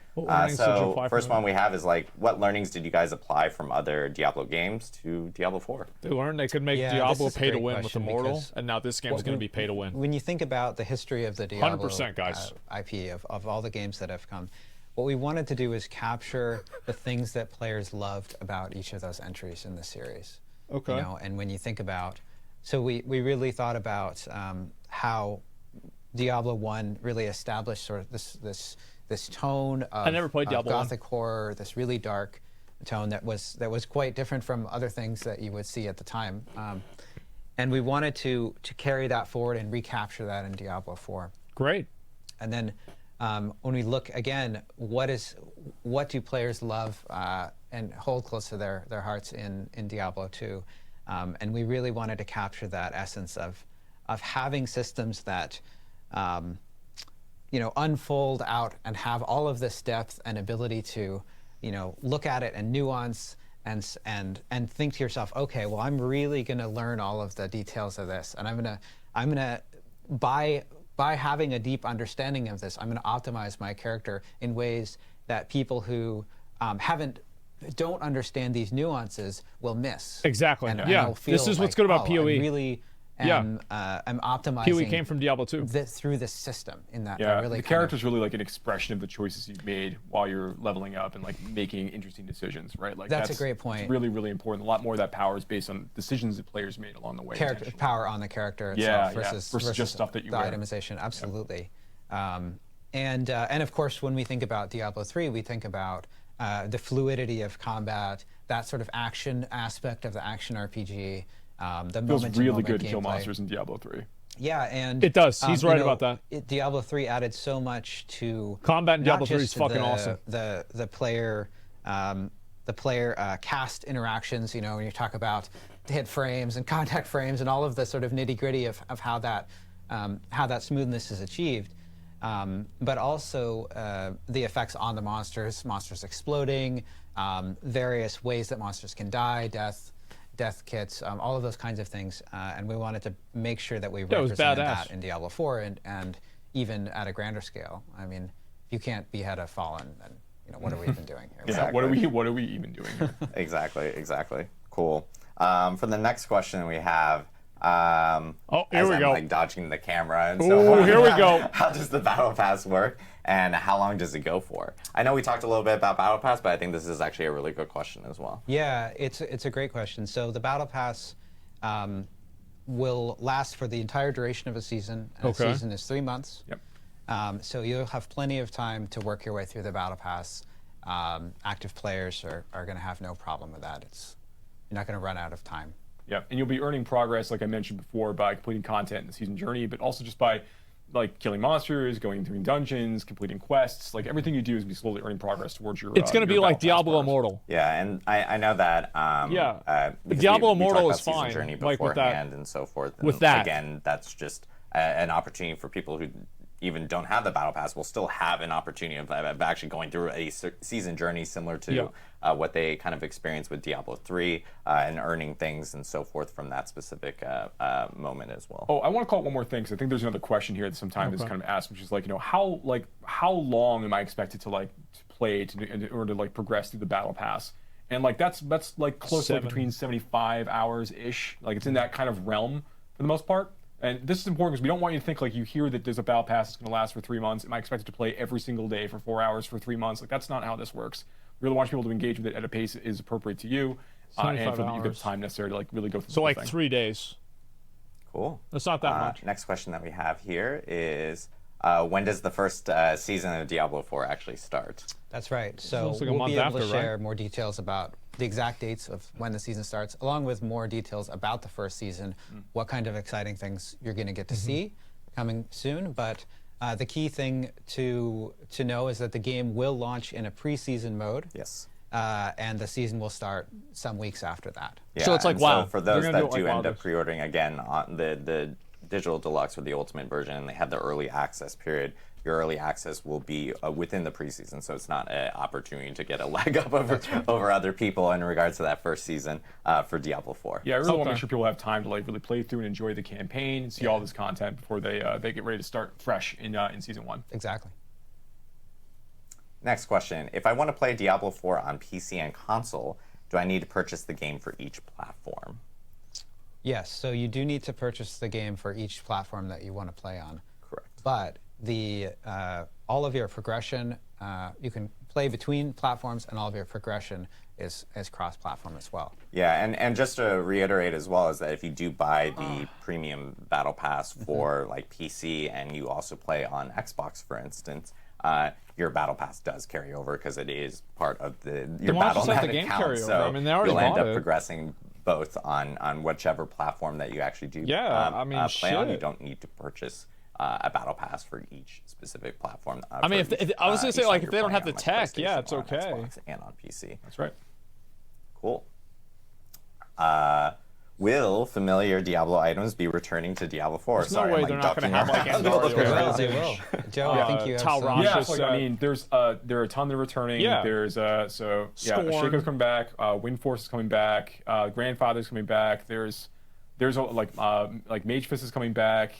So first one we have is like, what learnings did you guys apply from other Diablo games to Diablo 4? They learned they could make Diablo pay to win with Immortal, and now this game's going to be pay to win. When you think about the history of the Diablo 100%, guys. IP of all the games that have come, what we wanted to do is capture the things that players loved about each of those entries in the series. Okay. And when you think about, so we really thought about how Diablo 1 really established sort of this tone of, I never played Diablo Gothic horror, this really dark tone that was quite different from other things that you would see at the time. And we wanted to carry that forward and recapture that in Diablo 4. Great. And then when we look again, what do players love and hold close to their hearts in Diablo 2? And we really wanted to capture that essence of having systems that unfold out and have all of this depth and ability to look at it and nuance and think to yourself, okay, well, I'm really going to learn all of the details of this, and I'm gonna by having a deep understanding of this, I'm going to optimize my character in ways that people who don't understand these nuances will miss. Exactly. And yeah. This is what's good about PoE. I really am optimizing PoE came from Diablo 2. Through this system. In that, yeah, really the character's really like an expression of the choices you've made while you're leveling up and like making interesting decisions, right? Like that's a great point. It's really, really important. A lot more of that power is based on decisions that players made along the way. Character power on the character itself versus just stuff that you the wear. Itemization. Absolutely. And of course, when we think about Diablo 3, we think about the fluidity of combat, that sort of action aspect of the action RPG. The it feels really good to kill gameplay. monsters in Diablo 3. Yeah, and it does. He's right about that. Diablo 3 added so much to combat. In Diablo 3 is fucking awesome. The player cast interactions. When you talk about hit frames and contact frames and all of the sort of nitty gritty of how that smoothness is achieved. but also the effects on the monsters exploding, various ways that monsters can die, death kits, all of those kinds of things. And we wanted to make sure that we represented that in Diablo 4 and even at a grander scale. I mean, if you can't behead a fallen, then what are we even doing here? Exactly. Yeah, what are we even doing here? Exactly. Cool. For the next question we have, here we go. Like dodging the camera and so on. Here we go. How does the Battle Pass work, and how long does it go for? I know we talked a little bit about Battle Pass, but I think this is actually a really good question as well. Yeah, it's a great question. So the Battle Pass will last for the entire duration of a season. And a season is 3 months. Yep. So you'll have plenty of time to work your way through the Battle Pass. Active players are going to have no problem with that. You're not going to run out of time. Yeah, and you'll be earning progress, like I mentioned before, by completing content in the season journey, but also just by like killing monsters, going through dungeons, completing quests. Like everything you do is be slowly earning progress towards your. It's going to be like Diablo Immortal. Yeah, and I know that. Diablo we Immortal talked is about season fine. journey Like with that. beforehand and so forth. And with that, again, that's just an opportunity for people who even don't have the Battle Pass will still have an opportunity of actually going through a season journey similar to what they kind of experienced with Diablo 3 and earning things and so forth from that specific moment as well. Oh, I want to call it one more thing because I think there's another question here that sometimes is kind of asked, which is like, how long am I expected to play in order to progress through the Battle Pass? And that's like close to between 75 hours ish. Like it's in that kind of realm for the most part. And this is important because we don't want you to think you hear that there's a Battle Pass that's going to last for 3 months. Am I expected to play every single day for 4 hours for 3 months? That's not how this works. We really want people to engage with it at a pace that is appropriate to you, and so that you get the time necessary to really go through the whole thing. 3 days. Cool. That's not that much. Next question that we have here is, when does the first season of Diablo 4 actually start? That's right. So like we'll be able to share more details about the exact dates of when the season starts, along with more details about the first season, what kind of exciting things you're going to get to see coming soon. But the key thing to know is that the game will launch in a preseason mode. Yes. And the season will start some weeks after that. Yeah, so it's like, wow. So for those that do end up pre-ordering, again, on the Digital Deluxe or the Ultimate version, and they have the early access period, your early access will be within the preseason, so it's not an opportunity to get a leg up over other people in regards to that first season for Diablo 4. Yeah, I really want to make sure people have time to really play through and enjoy the campaign and see all this content before they get ready to start fresh in season 1. Exactly. Next question. If I want to play Diablo 4 on PC and console, do I need to purchase the game for each platform? Yes, so you do need to purchase the game for each platform that you want to play on. Correct. But all of your progression, you can play between platforms, and all of your progression is cross-platform as well. Yeah, and just to reiterate as well is that if you do buy the premium Battle Pass for PC and you also play on Xbox, for instance, your Battle Pass does carry over because it is part of your Battle.net account. So I mean, they already you'll end up it. progressing both on whichever platform that you actually do play on. You don't need to purchase a Battle Pass for each specific platform. I mean, if I was going to say, if they don't have the tech, yeah, it's okay. Xbox and on PC. That's right. Cool. Will familiar Diablo items be returning to Diablo 4? There's no way they're not going to have They will. Joe, I think you have some. Yeah, I mean, there are a ton that are returning. Yeah. There's Shaco's coming back. Wind Force is coming back. Grandfather's coming back. There's Mage Fist is coming back.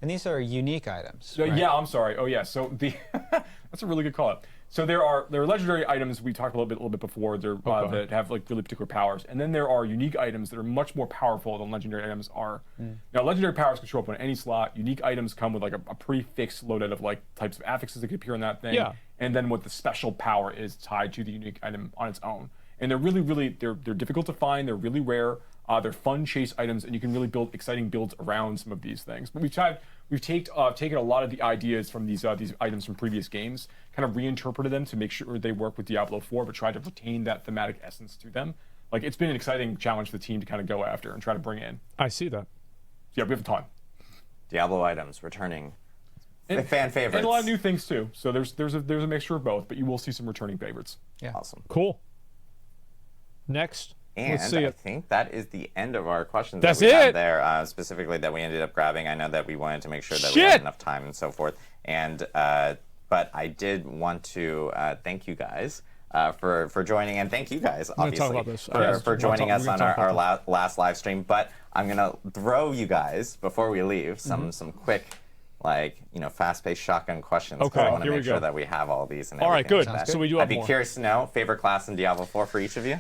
And these are unique items. Right? Right? Yeah, I'm sorry. Oh yeah, so that's a really good call out. So there are legendary items we talked a little bit before that have really particular powers, and then there are unique items that are much more powerful than legendary items are. Now legendary powers can show up on any slot. Unique items come with a pretty fixed loadout of types of affixes that could appear in that thing, and then what the special power is tied to the unique item on its own. And they're really they're difficult to find. They're really rare. They're fun chase items, and you can really build exciting builds around some of these things. But we've taken a lot of the ideas from these items from previous games, kind of reinterpreted them to make sure they work with Diablo 4, but tried to retain that thematic essence to them. It's been an exciting challenge for the team to kind of go after and try to bring in. I see that. Yeah, we have a ton. Diablo items returning. And fan favorites. And a lot of new things too. So there's a mixture of both, but you will see some returning favorites. Yeah. Awesome. Cool. Next. And see I it. think that is the end of our questions That's that we had it? there, specifically that we ended up grabbing. I know that we wanted to make sure that we Shit! had enough time and so forth. And but I did want to thank you guys for joining, and thank you guys gonna talk obviously about this. for joining us we're on gonna talk our about last live stream. But I'm gonna throw you guys before we leave some quick, like, fast-paced shotgun questions. 'cause Okay, I want to here we make sure go. that we have all these. And All right, everything good. like that. So we do have I'd be more. curious to know favorite class in Diablo 4 for each of you.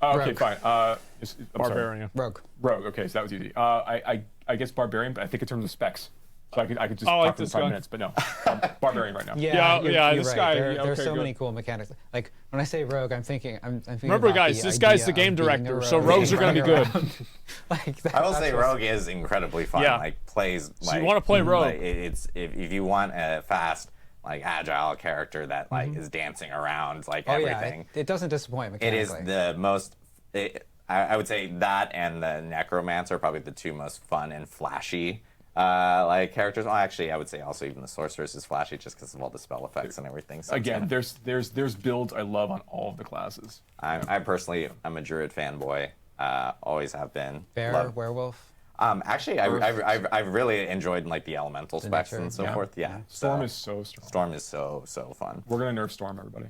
Okay, Rogue. fine. I'm sorry. Barbarian. Rogue. Rogue. Okay, so that was easy. I guess Barbarian, but I think in terms of specs. So I could just I like talk for this 5 guy. minutes, but no. Barbarian right now. Yeah, Yeah, you're this right. guy- There, yeah, there's okay, so good. many cool mechanics. Like when I say Rogue, I'm thinking Remember, about guys, the this guy's the idea game of being a director, so rogue rogues are and gonna be running good. around. Like that, I will that's say what's- Rogue is incredibly fun. Yeah. Like plays So like you wanna play Rogue. like, it's if you want a fast, like agile character that like is dancing around like Oh everything. yeah, it doesn't disappoint It is mechanically. the most. I would say that and the Necromancer are probably the two most fun and flashy like characters. Well, actually, I would say also even the Sorceress is flashy just because of all the spell effects and everything. So it's Again, kinda- there's builds I love on all of the classes. I personally I'm a Druid fanboy. Always have been. Bear, Love- werewolf. Actually, I've really enjoyed like the elemental specs nature, and so yeah. forth. Yeah. Storm So, is so strong. Storm is so fun. We're gonna nerf Storm, everybody.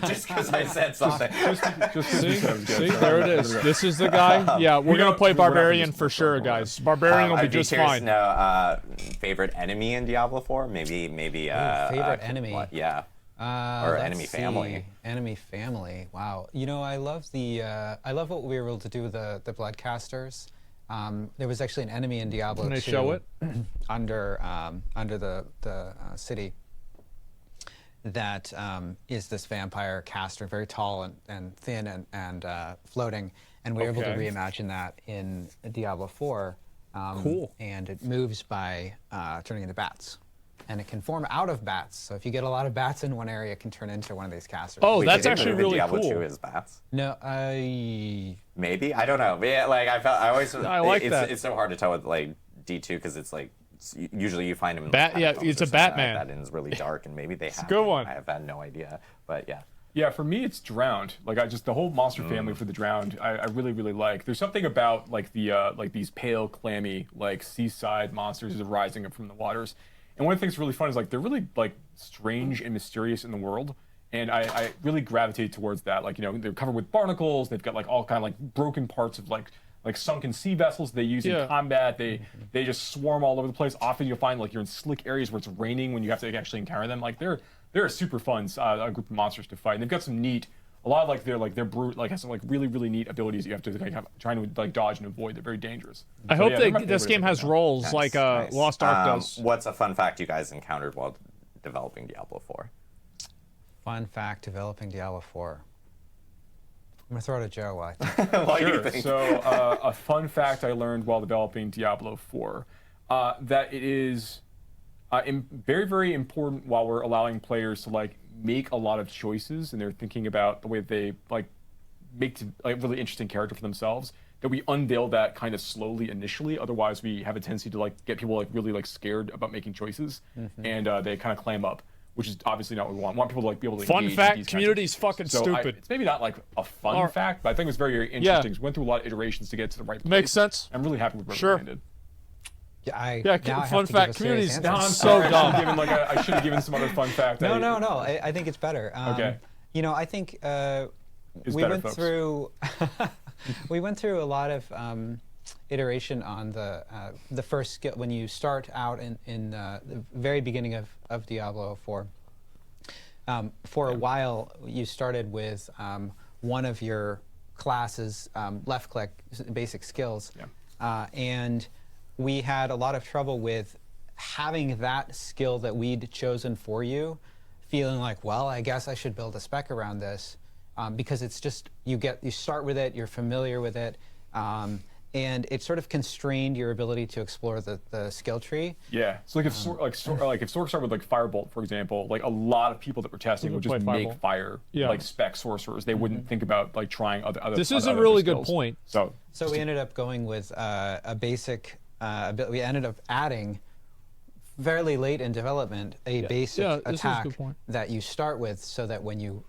Just because I said something. See, there it is. This is the guy. Yeah, we're gonna play Barbarian for sure, guys. Barbarian will be I'd be just curious fine. to know favorite enemy in Diablo 4. Maybe favorite enemy. Yeah. Or Let's enemy family. see. Enemy family. Wow. I love I love what we were able to do with the Bloodcasters. There was actually an enemy in Diablo Can they 2 show it? under the city that is this vampire caster, very tall and thin and floating, and we were able to Okay. reimagine that in Diablo 4. Cool. And it moves by turning into bats. And it can form out of bats. So if you get a lot of bats in one area, it can turn into one of these casters. Oh, Wait, that's did they actually move in really Diablo cool. 2 is bats. No, Maybe I don't know. But yeah, like I always. I like that. It's so hard to tell with like D2 because it's like usually you find them. In Bat- like, yeah, catacombs it's or a something like Batman. that, and it's really dark, and maybe they have. a good one. I have had no idea, but yeah. Yeah, for me it's Drowned. Like the whole monster family for the Drowned, I really like. There's something about like the like these pale, clammy, like seaside monsters arising up from the waters. And one of the things really fun is like they're really like strange and mysterious in the world. And I really gravitate towards that. Like, they're covered with barnacles, they've got like all kind of like broken parts of like sunken sea vessels they use Yeah. in combat. They just swarm all over the place. Often you'll find like you're in slick areas where it's raining when you have to like, actually encounter them. Like they're a super fun a group of monsters to fight. And they've got some neat, a lot of their brute like has some like really neat abilities you have to like have, trying to like dodge and avoid. They're very dangerous. I So, hope yeah, they're my this favorite game right has now. roles like Nice. Lost Ark does. What's a fun fact you guys encountered while developing Diablo 4? fun fact developing Diablo 4. I'm going to throw it at Joe. What do you Sure. think? So a fun fact I learned while developing Diablo 4, that it is very important while we're allowing players to like make a lot of choices and they're thinking about the way they like make a really interesting character for themselves, that we unveil that kind of slowly initially. Otherwise, we have a tendency to like get people like really like scared about making choices, and they kind of clam up, which is obviously not what we want. We want people to like be able to Fun engage with fact, these kinds of community's things. fucking So stupid. it's maybe not like a fun Or- fact, but I think it was very interesting. We went through a lot of iterations to get to the right place. Makes sense. I'm really happy with where Sure. we landed. Yeah, Yeah, now I have fun to fact, give a serious community's answer. No, I'm So sorry. dumb. I should have given some other fun fact. No. I think it's better. Okay. I think It's we better, went folks. through we went through a lot of iteration on the first skill when you start out in the very beginning of Diablo 4. For a while, you started with one of your classes, left click, basic skills, and we had a lot of trouble with having that skill that we'd chosen for you, feeling like, well, I guess I should build a spec around this, because it's just you start with it, you're familiar with it, and it sort of constrained your ability to explore the skill tree. Yeah. So like if Sork started with like Firebolt, for example, like a lot of people that were testing would just play make Firebolt. fire Yeah. like spec sorcerers. They wouldn't think about like trying other. This is a other really good skills. point. So We ended up going with a basic. We ended up adding, fairly late in development, a basic Yeah, this is a attack good point. that you start with, so that when you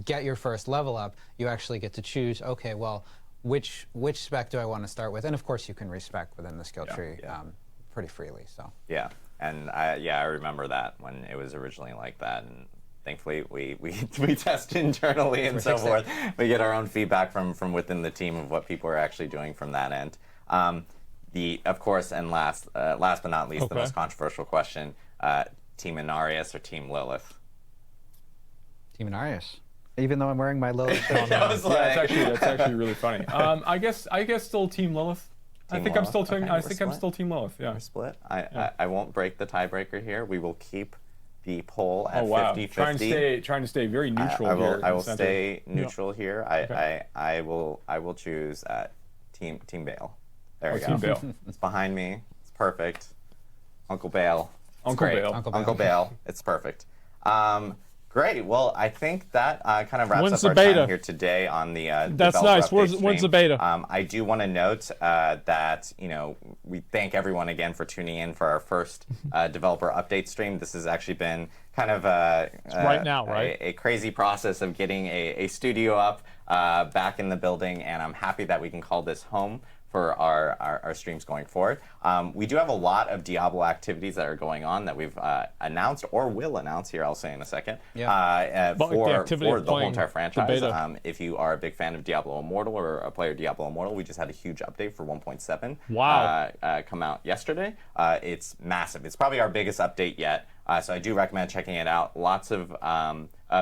get your first level up, you actually get to choose, okay, well, which spec do I want to start with? And of course, you can respec within the skill tree pretty freely. So Yeah, and I remember that when it was originally like that, and thankfully we test internally and so forth. We get our own feedback from within the team of what people are actually doing from that end. Of course, and last but not least, the most controversial question: Team Inarius or Team Lilith? Team Inarius. Even though I'm wearing my Lilith shirt. That's actually really funny. I guess still Team Lilith. I think I'm still Team Lilith. Yeah. We're split. I won't break the tiebreaker here. We will keep the poll at 50-50. Trying to stay very neutral here. I will stay neutral here. I will choose Team Bale. There we go. Team Bale. It's behind me. It's perfect. Uncle Bale. Uncle Bale. Uncle Bale. It's perfect. Great. Well, I think that kind of wraps When's up our the beta? time here today on the That's developer nice. update When's the stream. beta? I do want to note that we thank everyone again for tuning in for our first developer update stream. This has actually been kind of right now, right? a crazy process of getting a studio up back in the building, and I'm happy that we can call this home for our streams going forward. We do have a lot of Diablo activities that are going on that we've announced or will announce here, I'll say in a second, for the whole entire franchise. If you are a big fan of Diablo Immortal or a player of Diablo Immortal, we just had a huge update for 1.7 come out yesterday. It's massive. It's probably our biggest update yet. So I do recommend checking it out. Lots of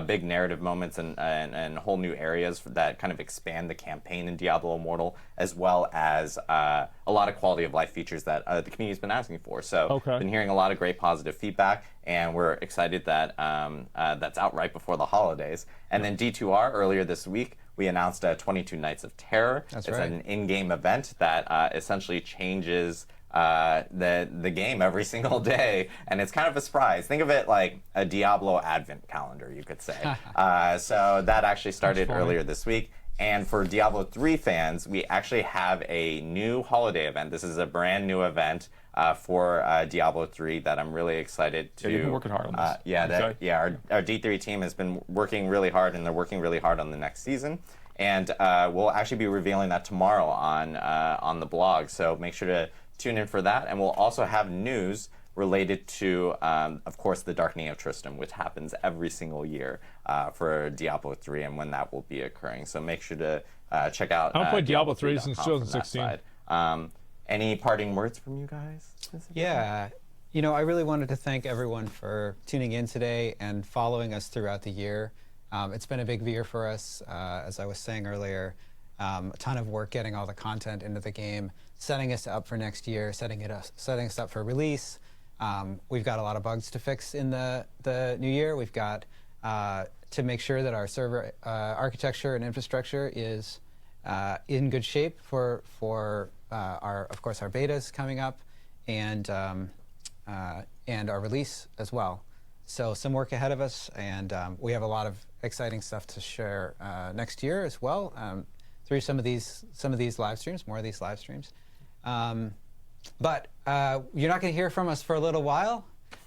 big narrative moments and whole new areas that kind of expand the campaign in Diablo Immortal, as well as a lot of quality of life features that the community's been asking for. So been hearing a lot of great positive feedback, and we're excited that that's out right before the holidays. And then D2R, earlier this week, we announced 22 Nights of Terror. It's an in-game event that essentially changes the game every single day, and it's kind of a surprise. Think of it like a Diablo advent calendar, you could say. So that actually started earlier this week. And for Diablo 3 fans, we actually have a new holiday event. This is a brand new event for Diablo 3 that I'm really excited to. Yeah, you've been working hard on this. Our D3 team has been working really hard, and they're working really hard on the next season. And we'll actually be revealing that tomorrow on the blog. So make sure to tune in for that, and we'll also have news related to, of course, the Darkening of Tristram, which happens every single year for Diablo 3, and when that will be occurring. So make sure to check out. I played Diablo 3 since 2016. Any parting words from you guys? Yeah, I really wanted to thank everyone for tuning in today and following us throughout the year. It's been a big year for us, as I was saying earlier. A ton of work getting all the content into the game, setting us up for next year, setting us up for release. We've got a lot of bugs to fix in the new year. We've got to make sure that our server architecture and infrastructure is in good shape for our betas coming up, and our release as well. So some work ahead of us, and we have a lot of exciting stuff to share next year as well. Through some of these live streams, more of these live streams. But you're not going to hear from us for a little while,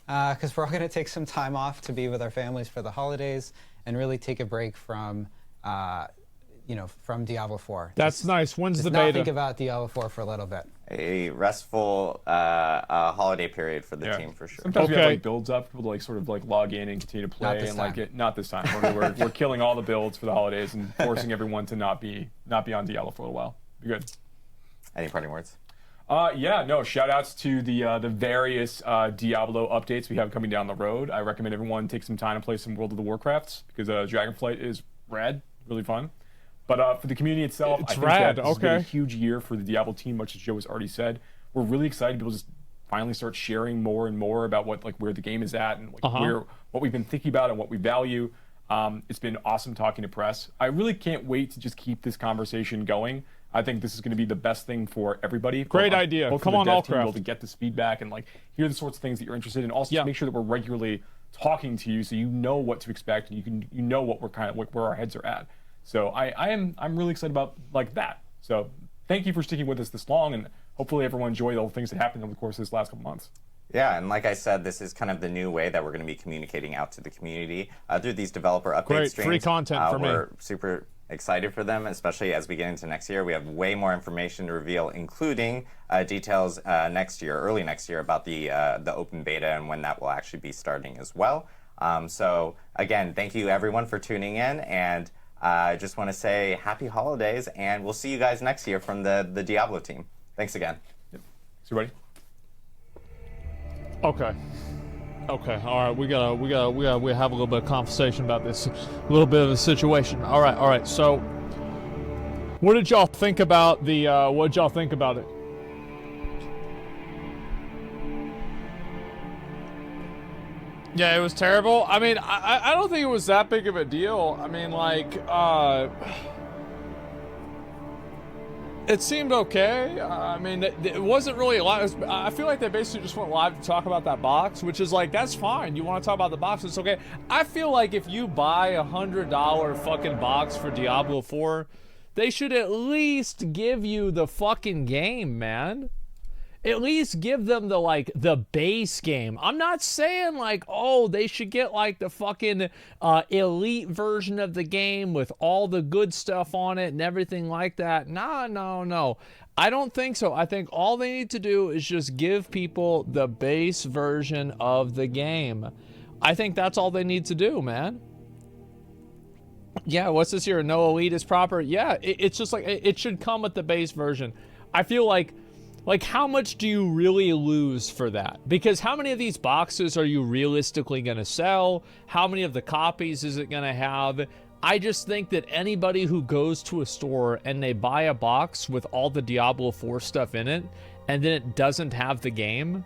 because we're all going to take some time off to be with our families for the holidays and really take a break from Diablo 4. That's nice. When's the beta? beta? Think about Diablo 4 for a little bit. A restful holiday period for the team for sure. Sometimes we have builds up, people to sort of log in and continue to play, and not this time. We're killing all the builds for the holidays and forcing everyone to not be on Diablo for a little while. Be good. Any parting words? Shout outs to the various Diablo updates we have coming down the road. I recommend everyone take some time to play some World of the Warcrafts, because Dragonflight is rad, really fun. But for the community itself, I think that this has been a huge year for the Diablo team, much as Joe has already said. We're really excited to be able to just finally start sharing more and more about where the game is at, and what we've been thinking about and what we value. It's been awesome talking to press. I really can't wait to just keep this conversation going. I think this is going to be the best thing for everybody. Great idea. Come on, Allcraft. To be able to get this feedback and hear the sorts of things that you're interested in, and also to make sure that we're regularly talking to you, so you know what to expect and you know what we're where our heads are at. So I'm really excited about that. So thank you for sticking with us this long, and hopefully everyone enjoyed all the things that happened over the course of this last couple months. Yeah, and like I said, this is kind of the new way that we're going to be communicating out to the community through these developer update Great, streams. free content for me. We're super excited for them, especially as we get into next year. We have way more information to reveal, including details next year, early next year, about the open beta and when that will actually be starting as well. So again, thank you everyone for tuning in, and I just want to say happy holidays, and we'll see you guys next year from the Diablo team. Thanks again. Yep. See you, buddy. Okay. Okay. All right. We have a little bit of conversation about this, a little bit of a situation. All right. All right. So, what did y'all think about the? What did y'all think about it? Yeah, it was terrible. I mean, I don't think it was that big of a deal. I mean, like, it seemed okay. I mean, it wasn't really a lot. I feel like they basically just went live to talk about that box, which is like, that's fine. You want to talk about the box, it's okay. I feel like if you buy a $100 fucking box for Diablo 4, they should at least give you the fucking game, man. At least give them the base game. I'm not saying like, oh, they should get like the fucking elite version of the game with all the good stuff on it and everything like that. No. I don't think so. I think all they need to do is just give people the base version of the game. I think that's all they need to do, man. Yeah, what's this here? No elite is proper? Yeah, it's just like, it should come with the base version. I feel like how much do you really lose for that? Because how many of these boxes are you realistically going to sell? How many of the copies is it going to have? I just think that anybody who goes to a store and they buy a box with all the Diablo 4 stuff in it, and then it doesn't have the game,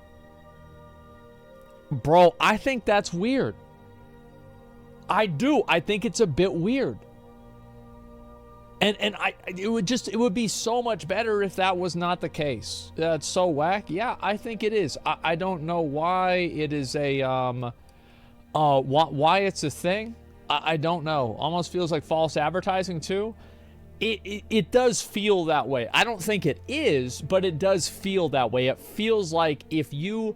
bro, I think that's weird. I do. I think it's a bit weird. And it would be so much better if that was not the case. That's so whack. Yeah, I think it is. I don't know why it is a why it's a thing. I don't know. Almost feels like false advertising too. It does feel that way. I don't think it is, but it does feel that way. It feels like if you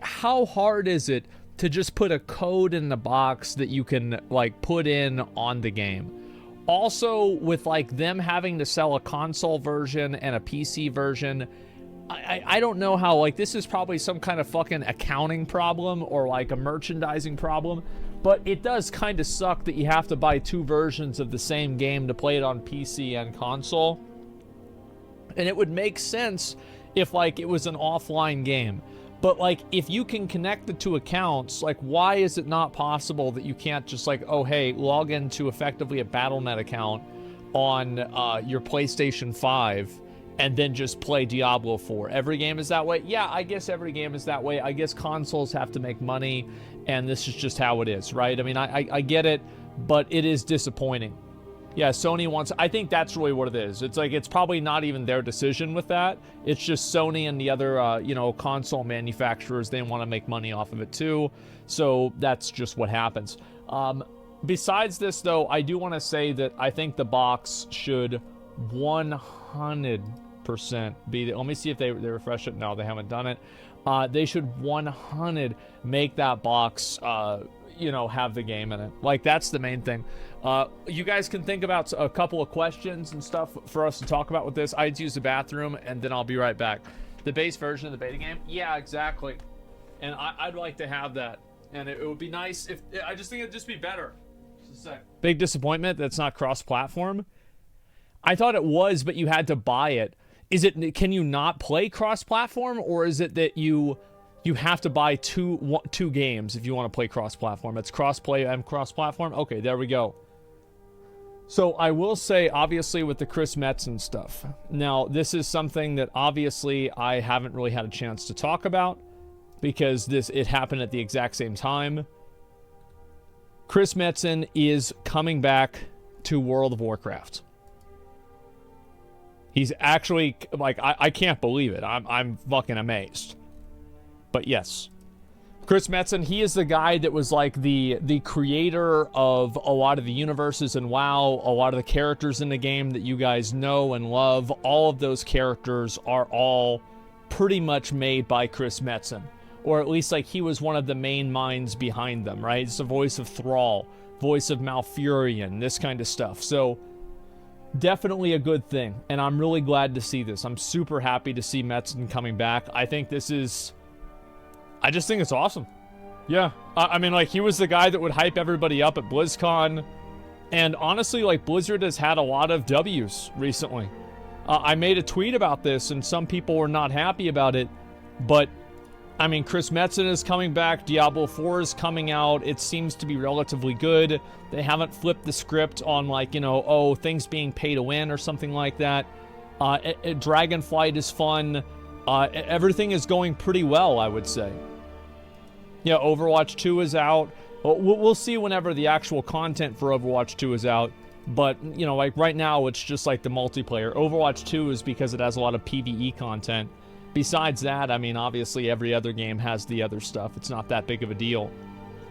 how hard is it to just put a code in the box that you can put in on the game? Also, with them having to sell a console version and a PC version, I don't know how, this is probably some kind of fucking accounting problem or a merchandising problem, but it does kind of suck that you have to buy two versions of the same game to play it on PC and console. And it would make sense if it was an offline game. But if you can connect the two accounts, why is it not possible that you can't just oh hey, log into effectively a Battle.net account on your PlayStation 5 and then just play Diablo 4? Every game is that way? Yeah, I guess every game is that way. I guess consoles have to make money, and this is just how it is, right? I mean, I get it, but it is disappointing. Yeah, Sony wants... I think that's really what it is. It's it's probably not even their decision with that. It's just Sony and the other, console manufacturers, they want to make money off of it too. So that's just what happens. Besides this, though, I do want to say that I think the box should 100% be... Let me see if they refresh it. No, they haven't done it. They should 100 make that box... have the game in it. That's the main thing. You guys can think about a couple of questions and stuff for us to talk about with this. I'd use the bathroom, and then I'll be right back. The base version of the beta game? Yeah, exactly. And I'd like to have that. And it would be nice if... I just think it'd just be better. Just a sec. Big disappointment that's not cross-platform. I thought it was, but you had to buy it. Is it... Can you not play cross-platform, or is it that you have to buy two games if you want to play cross-platform? It's cross-play and cross-platform? Okay, there we go. So I will say, obviously, with the Chris Metzen stuff. Now, this is something that obviously I haven't really had a chance to talk about because it happened at the exact same time. Chris Metzen is coming back to World of Warcraft. He's actually, I can't believe it. I'm fucking amazed. But yes, Chris Metzen, he is the guy that was the creator of a lot of the universes in WoW, a lot of the characters in the game that you guys know and love. All of those characters are all pretty much made by Chris Metzen. or at least like he was one of the main minds behind them, right? It's the voice of Thrall, voice of Malfurion, this kind of stuff. So definitely a good thing, and I'm really glad to see this. I'm super happy to see Metzen coming back. I just think it's awesome. Yeah, I mean, like, he was the guy that would hype everybody up at BlizzCon, and honestly, like, Blizzard has had a lot of W's recently. I made a tweet about this, and some people were not happy about it, but I mean, Chris Metzen is coming back, Diablo 4 is coming out, it seems to be relatively good. They haven't flipped the script on, like, you know, oh, things being pay to win or something like that. Dragonflight is fun. Everything is going pretty well, I would say. Yeah, Overwatch 2 is out. We'll see whenever the actual content for Overwatch 2 is out. But, you know, like, right now, it's just, like, the multiplayer. Overwatch 2 is because it has a lot of PvE content. Besides that, I mean, obviously, every other game has the other stuff. It's not that big of a deal.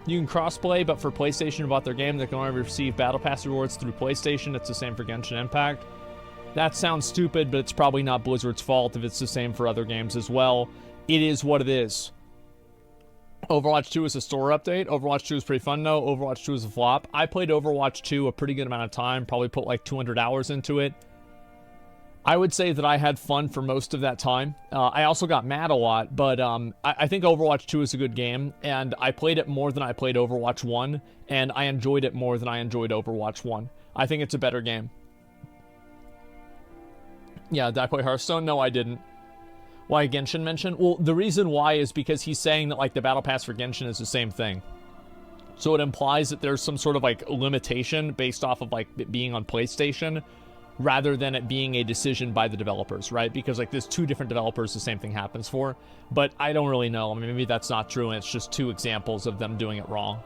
You can crossplay, but for PlayStation bought their game, they can only receive Battle Pass rewards through PlayStation. It's the same for Genshin Impact. That sounds stupid, but it's probably not Blizzard's fault if it's the same for other games as well. It is what it is. Overwatch 2 is a store update. Overwatch 2 is pretty fun, though. Overwatch 2 is a flop. I played Overwatch 2 a pretty good amount of time, probably put like 200 hours into it. I would say that I had fun for most of that time. I also got mad a lot, but I think Overwatch 2 is a good game, and I played it more than I played Overwatch 1, and I enjoyed it more than I enjoyed Overwatch 1. I think it's a better game. Yeah, did I play Hearthstone? No, I didn't. Why Genshin mentioned? Well, the reason why is because he's saying that, like, the Battle Pass for Genshin is the same thing. So it implies that there's some sort of, like, limitation based off of, like, it being on PlayStation, rather than it being a decision by the developers, right? Because, like, there's two different developers the same thing happens for. But I don't really know. I mean, maybe that's not true, and it's just two examples of them doing it wrong.